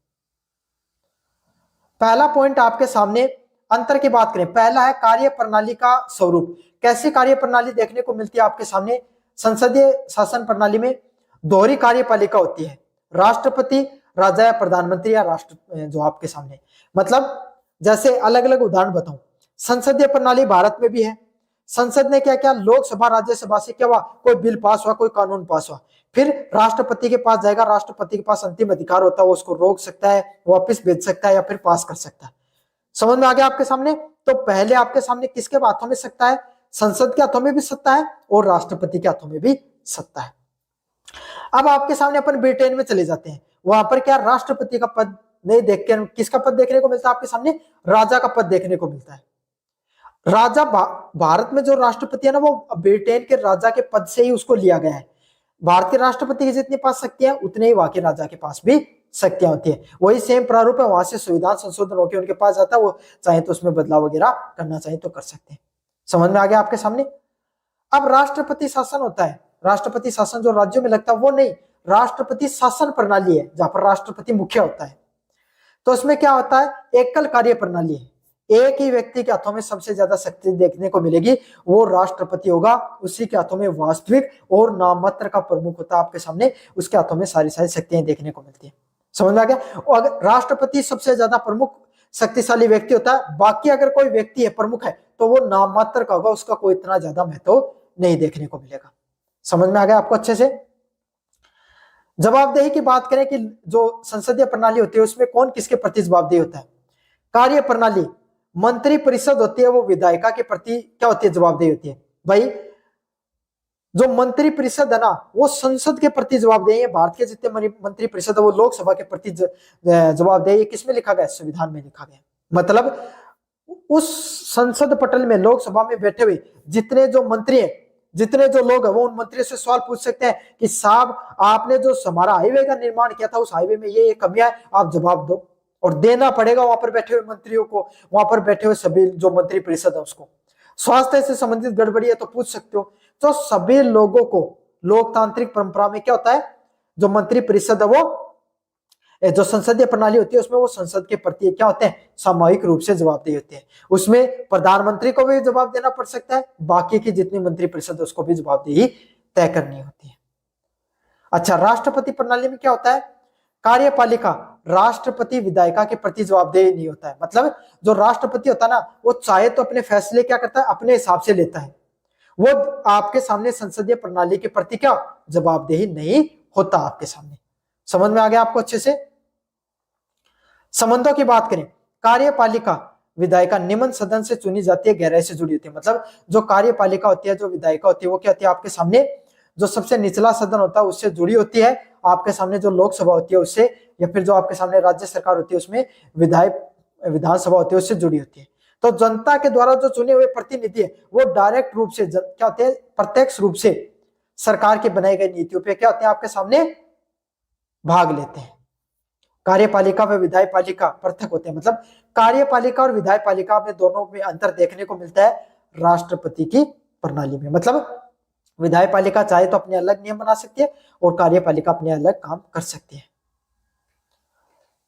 पहला पॉइंट आपके सामने अंतर की बात करें, पहला है कार्य प्रणाली का स्वरूप। कैसी कार्य प्रणाली देखने को मिलती है आपके सामने? संसदीय शासन प्रणाली में दोहरी कार्यपालिका होती है। राष्ट्रपति, राजा या प्रधानमंत्री या राष्ट्र जो आपके सामने, मतलब जैसे अलग अलग उदाहरण बताऊं। संसदीय प्रणाली भारत में भी है। संसद ने क्या किया? लोकसभा राज्यसभा से क्या हुआ? कोई बिल पास हुआ, कोई कानून पास हुआ, फिर राष्ट्रपति के पास जाएगा। राष्ट्रपति के पास अंतिम अधिकार होता है, वो उसको रोक सकता है, वापस भेज सकता है या फिर पास कर सकता है। समझ में आ गया आपके सामने? तो पहले आपके सामने किसके हाथों में सत्ता है? संसद के हाथों में भी सत्ता है और राष्ट्रपति के हाथों में भी सत्ता है। अब आपके सामने अपन ब्रिटेन में चले जाते हैं। वहां पर क्या राष्ट्रपति का पद नहीं देख के किसका पद देखने को मिलता है आपके सामने? राजा का पद देखने को मिलता है। राजा भारत में जो राष्ट्रपति है ना, वो ब्रिटेन के राजा के पद से ही उसको लिया गया है। भारत के राष्ट्रपति की जितनी पास शक्तियां उतने ही वहां के राजा के पास भी शक्तियां होती है। वही सेम प्रारूप है, वहां से संविधान संशोधन होकर उनके पास जाता है। वो चाहे तो उसमें बदलाव वगैरह करना चाहे तो कर सकते हैं। समझ में आ गया आपके सामने? अब राष्ट्रपति शासन होता है। राष्ट्रपति शासन जो राज्यों में लगता है वो नहीं, राष्ट्रपति शासन प्रणाली है जहां पर राष्ट्रपति मुख्य होता है। तो उसमें क्या होता है? एकल कार्य प्रणाली है। एक ही व्यक्ति के हाथों में सबसे ज्यादा शक्ति देखने को मिलेगी, वो राष्ट्रपति होगा। उसी के हाथों में वास्तविक और नाममात्र का प्रमुख होता है आपके सामने, उसके हाथों में सारी सारी शक्तियां देखने को मिलती है। समझ में आ गया? और अगर राष्ट्रपति सबसे ज्यादा प्रमुख शक्तिशाली व्यक्ति होता है, बाकी अगर कोई व्यक्ति है प्रमुख है तो वो नाममात्र का होगा, उसका कोई इतना ज्यादा महत्व नहीं देखने को मिलेगा। समझ में आ गया आपको अच्छे से? जवाबदेही की बात करें कि जो संसदीय प्रणाली होती है उसमें कौन किसके प्रति जवाबदेही होता है? कार्य प्रणाली, मंत्री परिषद होती है वो विधायिका के प्रति क्या होती है? जवाबदेही होती है। भाई जो मंत्री परिषद है ना वो संसद के प्रति जवाबदेही है। भारत के जितने मंत्री परिषद है वो लोकसभा के प्रति जवाबदेही। किसमें लिखा गया? संविधान में लिखा गया। मतलब उस संसद पटल में, लोकसभा में बैठे हुए जितने जो मंत्री हैं, जितने जो लोग हैं, वो उन मंत्रियों से सवाल पूछ सकते हैं कि साहब आपने जो हमारा हाईवे का निर्माण किया था उस हाईवे में ये कमियां है, आप जवाब दो। और देना पड़ेगा वहां पर बैठे हुए मंत्रियों को, वहां पर बैठे हुए सभी जो मंत्री परिषद है उसको। स्वास्थ्य से संबंधित गड़बड़ी है तो पूछ सकते हो। तो सभी लोगों को लोकतांत्रिक परंपरा में क्या होता है? जो मंत्री परिषद है वो, जो संसदीय प्रणाली होती है उसमें वो संसद के प्रति क्या होते हैं? सामूहिक रूप से जवाबदेही होती है। उसमें प्रधानमंत्री को भी जवाब देना पड़ सकता है, बाकी की जितनी मंत्री परिषद है उसको भी जवाबदेही तय करनी होती है। अच्छा, राष्ट्रपति प्रणाली में क्या होता है? कार्यपालिका, राष्ट्रपति विधायिका के प्रति जवाबदेही नहीं होता है। मतलब जो राष्ट्रपति होता है ना वो चाहे तो अपने फैसले क्या करता है? अपने हिसाब से लेता है। वो आपके सामने संसदीय प्रणाली के प्रति क्या जवाबदेही नहीं होता आपके सामने। समझ में आ गया आपको अच्छे से? संबंधों की बात करें, कार्यपालिका विधायिका निम्न सदन से चुनी जाती है, गहराई से जुड़ी होती है। मतलब जो कार्यपालिका होती है, जो विधायिका होती है, वो क्या होती है? आपके सामने जो सबसे निचला सदन होता है उससे जुड़ी होती है। आपके सामने जो लोकसभा होती है उससे, या फिर जो आपके सामने राज्य सरकार होती है उसमें विधानसभा होती है उससे जुड़ी होती है। तो जनता के द्वारा जो चुने हुए प्रतिनिधि है वो डायरेक्ट रूप से क्या होते हैं? प्रत्यक्ष रूप से सरकार की बनाई गई नीतियों पे क्या होते हैं? आपके सामने भाग लेते हैं। कार्यपालिका व विधायपालिका पृथक होते हैं। मतलब कार्यपालिका और विधायपालिका में दोनों में अंतर देखने को मिलता है राष्ट्रपति की प्रणाली में। मतलब विधायपालिका चाहे तो अपने अलग नियम बना सकती है और कार्यपालिका अपने अलग काम कर सकती है।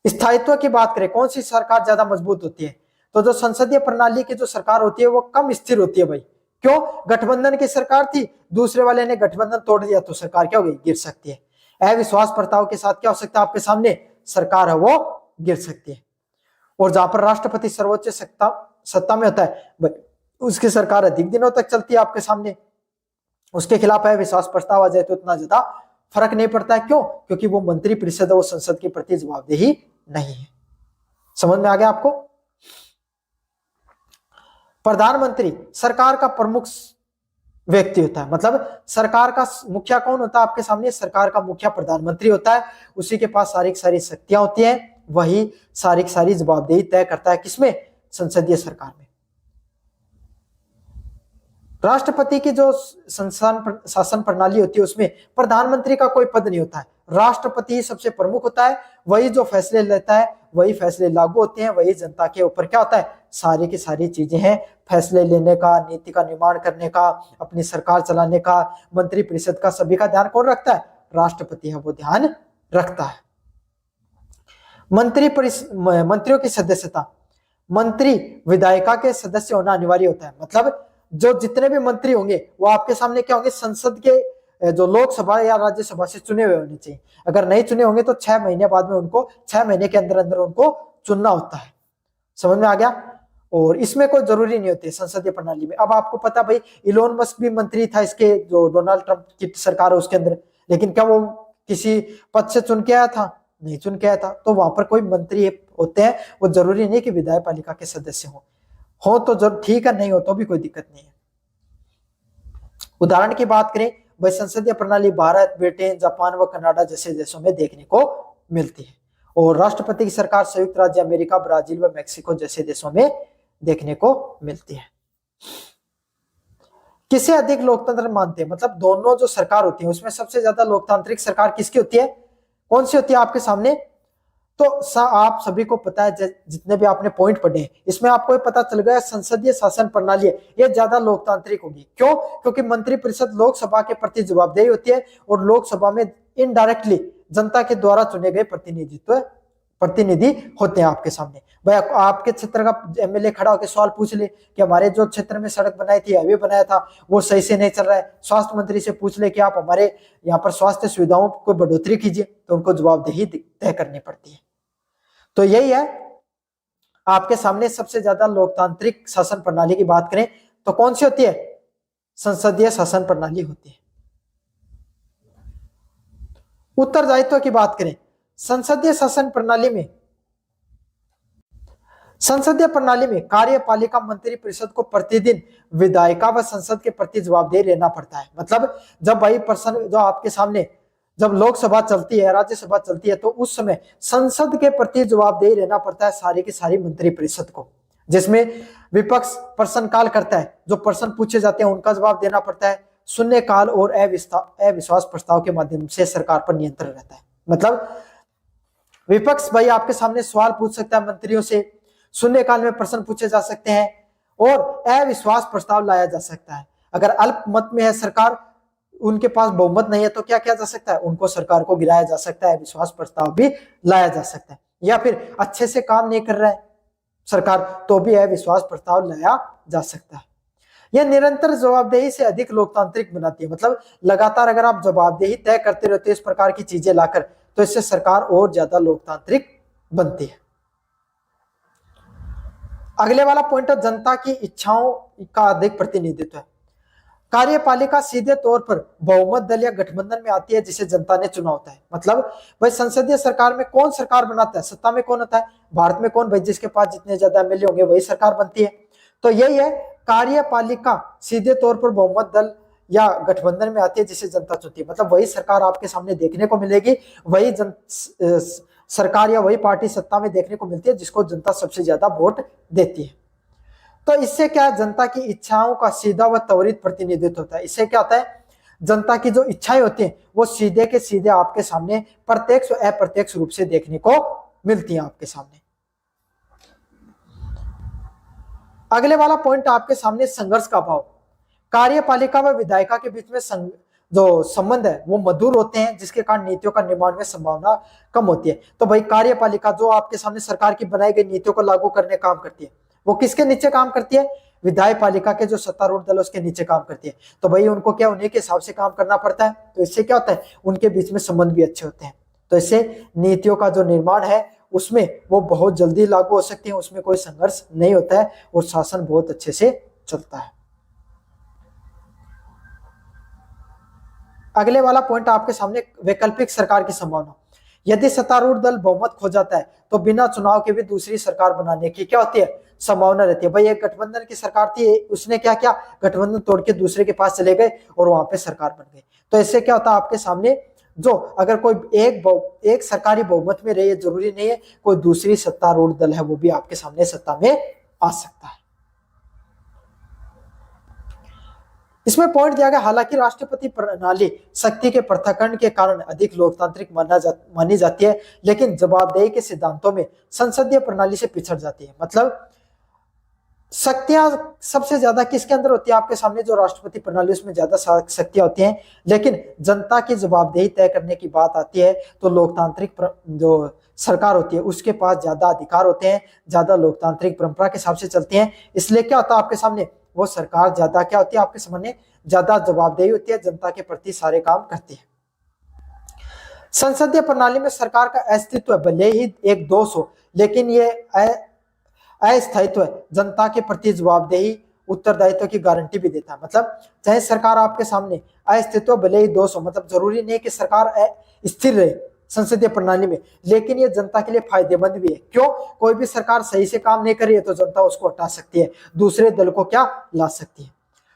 स्थायित्व की बात करें, कौन सी सरकार ज्यादा मजबूत होती है? तो जो संसदीय प्रणाली की जो सरकार होती है वो कम स्थिर होती है भाई। क्यों? गठबंधन की सरकार थी, दूसरे वाले ने गठबंधन तोड़ दिया तो सरकार क्या हो गई? गिर सकती है। अविश्वास प्रस्ताव के साथ क्या हो सकता है? आपके सामने सरकार है वो गिर सकती है। और जहां पर राष्ट्रपति सर्वोच्च सत्ता में होता है उसकी सरकार अधिक दिनों तक चलती है आपके सामने। उसके खिलाफ अविश्वास प्रस्ताव आ जाए तो इतना ज्यादा फर्क नहीं पड़ता है। क्यों? क्योंकि वो मंत्री परिषद है, वो संसद के प्रति जवाबदेही नहीं है। समझ में आ गया आपको? प्रधानमंत्री सरकार का प्रमुख व्यक्ति होता है, मतलब सरकार का मुखिया कौन होता है आपके सामने, सरकार का मुखिया प्रधानमंत्री होता है। उसी के पास सारी सारी शक्तियां होती हैं, वही सारी जवाबदेही तय करता है किसमें, संसदीय सरकार में। राष्ट्रपति की जो शासन प्रणाली होती है उसमें प्रधानमंत्री का कोई पद नहीं होता है, राष्ट्रपति ही सबसे प्रमुख होता है, वही जो फैसले लेता है, वही फैसले लागू होते हैं, वही जनता के ऊपर क्या होता है, सारी की सारी चीजें हैं, फैसले लेने का, नीति का निर्माण करने का, अपनी सरकार चलाने का, मंत्री परिषद का, सभी का ध्यान कौन रखता है, राष्ट्रपति है वो ध्यान रखता है। मंत्रियों की सदस्यता, मंत्री विधायिका के सदस्य होना अनिवार्य होता है, मतलब जो जितने भी मंत्री होंगे वो आपके सामने क्या होंगे, संसद के जो लोकसभा या राज्यसभा से चुने हुए होने चाहिए। अगर नहीं चुने होंगे तो 6 महीने बाद में उनको 6 महीने के अंदर अंदर उनको चुनना होता है। समझ में आ गया। और इसमें कोई जरूरी नहीं होती संसदीय प्रणाली में। अब आपको पता भाई इलोन मस्क भी मंत्री था इसके, जो डोनाल्ड ट्रंप की सरकार है उसके अंदर, लेकिन क्या वो किसी पद से चुन के आया था, नहीं चुन के आया था। तो वहां पर कोई मंत्री होते हैं, वो जरूरी नहीं कि विधायक पालिका के सदस्य हो तो जरूर ठीक है, नहीं हो तो भी कोई दिक्कत नहीं है। उदाहरण की बात करें भाई, संसदीय प्रणाली भारत, ब्रिटेन, जापान व कनाडा जैसे देशों में देखने को मिलती है, और राष्ट्रपति की सरकार संयुक्त राज्य अमेरिका, ब्राजील व मेक्सिको जैसे देशों में देखने को मिलती है। किसे अधिक लोकतंत्र मानते हैं, मतलब दोनों जो सरकार होती है उसमें सबसे ज्यादा लोकतांत्रिक सरकार किसकी होती है, कौन सी होती है आपके सामने। तो आप सभी को पता है, जितने भी आपने पॉइंट पढ़े इसमें आपको पता चल गया संसदीय शासन प्रणाली है ये ज्यादा लोकतांत्रिक होगी। क्यों, क्योंकि मंत्रिपरिषद लोकसभा के प्रति जवाबदेही होती है, और लोकसभा में इनडायरेक्टली जनता के द्वारा चुने गए प्रतिनिधि होते हैं आपके सामने। भाई आपके क्षेत्र का एमएलए खड़ा होकर सवाल पूछ ले कि हमारे जो क्षेत्र में सड़क बनाई थी, हाईवे बनाया था, वो सही से नहीं चल रहा है, स्वास्थ्य मंत्री से पूछ ले कि आप हमारे यहाँ पर स्वास्थ्य सुविधाओं को बढ़ोतरी कीजिए, तो उनको जवाबदेही तय करनी पड़ती है। तो यही है आपके सामने सबसे ज्यादा लोकतांत्रिक शासन प्रणाली की बात करें तो कौन सी होती है, संसदीय शासन प्रणाली होती है। उत्तरदायित्व की बात करें, संसदीय प्रणाली में कार्यपालिका मंत्री परिषद को प्रतिदिन विधायिका व संसद के प्रति जवाबदेही रहना पड़ता है। मतलब जब भाई पर्सन जो आपके सामने, जब लोकसभा चलती है, राज्यसभा चलती है, तो उस समय संसद के प्रति जवाबदेही रहना पड़ता है सारी की सारी मंत्री परिषद को, जिसमें विपक्ष प्रश्नकाल करता है, जो प्रश्न पूछे जाते हैं उनका जवाब देना पड़ता है, शून्यकाल और अविश्वास प्रस्ताव के माध्यम से सरकार पर नियंत्रण रहता है। मतलब विपक्ष भाई आपके सामने सवाल पूछ सकता है मंत्रियों से, शून्यकाल में प्रश्न पूछे जा सकते हैं, और अविश्वास प्रस्ताव लाया जा सकता है। अगर अल्प मत में है सरकार, उनके पास बहुमत नहीं है, तो क्या किया जा सकता है, उनको सरकार को गिराया जा सकता है, विश्वास प्रस्ताव भी लाया जा सकता है। या फिर अच्छे से काम नहीं कर रहा है सरकार, तो भी अविश्वास प्रस्ताव लाया जा सकता है। यह निरंतर जवाबदेही से अधिक लोकतांत्रिक बनाती है। मतलब लगातार अगर आप जवाबदेही तय करते रहते हो इस प्रकार की चीजें लाकर, तो इससे सरकार और ज्यादा लोकतांत्रिक बनती है। अगले वाला पॉइंट है जनता की इच्छाओं का अधिक प्रतिनिधित्व है। कार्यपालिका सीधे तौर पर बहुमत दल या गठबंधन में आती है जिसे जनता ने चुना होता है। मतलब भाई संसदीय सरकार में कौन सरकार बनाता है, सत्ता में कौन होता है, भारत में कौन, भाई जिसके पास जितने ज्यादा एमएलए होंगे वही सरकार बनती है। तो यही है, कार्यपालिका सीधे तौर पर बहुमत दल या गठबंधन में आती है जिसे जनता चुनती है। मतलब वही सरकार आपके सामने देखने को मिलेगी, वही सरकार या वही पार्टी सत्ता में देखने को मिलती है जिसको जनता सबसे ज्यादा वोट देती है। तो इससे क्या है, जनता की इच्छाओं का सीधा व त्वरित प्रतिनिधित्व होता है। इससे क्या होता है, जनता की जो इच्छाएं होती हैं वो सीधे के सीधे आपके सामने प्रत्यक्ष व अप्रत्यक्ष रूप से देखने को मिलती हैं आपके सामने। अगले वाला पॉइंट आपके सामने संघर्ष का अभाव। कार्यपालिका व विधायिका के बीच में जो संबंध है वो मधुर होते हैं, जिसके कारण नीतियों का निर्माण में संभावना कम होती है। तो भाई कार्यपालिका जो आपके सामने सरकार की बनाई गई नीतियों को लागू करने काम करती है, वो किसके नीचे काम करती है, विधायपालिका के जो सत्तारूढ़ दल उसके नीचे काम करती है। तो भाई उनको क्या, उन्हीं के हिसाब से काम करना पड़ता है। तो इससे क्या होता है, उनके बीच में संबंध भी अच्छे होते हैं। तो इससे नीतियों का जो निर्माण है उसमें वो बहुत जल्दी लागू हो सकती है, उसमें कोई संघर्ष नहीं होता है, और शासन बहुत अच्छे से चलता है। अगले वाला पॉइंट आपके सामने वैकल्पिक सरकार की संभावना। यदि सत्तारूढ़ दल बहुमत खो जाता है तो बिना चुनाव के भी दूसरी सरकार बनाने की क्या होती है, संभावना रहती है। भाई एक गठबंधन की सरकार थी, उसने क्या किया, गठबंधन तोड़ के दूसरे के पास चले गए और वहां पे सरकार बन गई। तो इससे क्या होता है आपके सामने, जो अगर कोई एक सरकारी बहुमत में रहे, जरूरी नहीं है कोई दूसरी सत्तारूढ़ दल है वो भी आपके सामने सत्ता में आ सकता है। इसमें पॉइंट दिया गया, हालांकि राष्ट्रपति प्रणाली शक्ति के पृथक्करण के कारण अधिक लोकतांत्रिक मानी जाती है, लेकिन जवाबदेही के सिद्धांतों में संसदीय प्रणाली से पिछड़ जाती है। मतलब शक्तियां सबसे ज्यादा किसके अंदर होती है, आपके सामने जो राष्ट्रपति प्रणाली उसमें ज्यादा शक्तियां होती हैं, लेकिन जनता की जवाबदेही तय करने की बात आती है तो लोकतांत्रिक जो सरकार होती है उसके पास ज्यादा अधिकार होते हैं, ज्यादा लोकतांत्रिक परंपरा के हिसाब से चलती हैं। इसलिए क्या होता है आपके सामने, वो सरकार ज्यादा क्या होती है आपके सामने, ज्यादा जवाबदेही होती है, जनता के प्रति सारे काम करती है। संसदीय प्रणाली में सरकार का अस्तित्व भले ही एक दोष हो, लेकिन ये अस्थायित्व जनता के प्रति जवाबदेही उत्तरदायित्व की गारंटी भी देता है। मतलब चाहे सरकार आपके सामने अस्तित्व भले ही दोष हो, मतलब जरूरी नहीं कि सरकार स्थिर रहे संसदीय प्रणाली में, लेकिन ये जनता के लिए फायदेमंद भी है। क्यों, कोई भी सरकार सही से काम नहीं कर रही है तो जनता उसको हटा सकती है, दूसरे दल को क्या ला सकती है।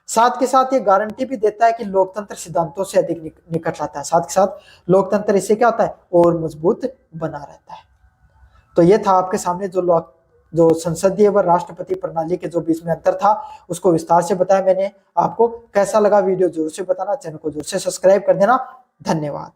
साथ के साथ ये गारंटी भी देता है कि लोकतंत्र सिद्धांतों से अधिक निकट रहता है। साथ के साथ लोकतंत्र इससे क्या होता है, और मजबूत बना रहता है। तो ये था आपके सामने जो संसदीय व राष्ट्रपति प्रणाली के जो बीच में अंतर था उसको विस्तार से बताया मैंने आपको। कैसा लगा वीडियो जरूर से बताना, चैनल को जरूर से सब्सक्राइब कर देना। धन्यवाद।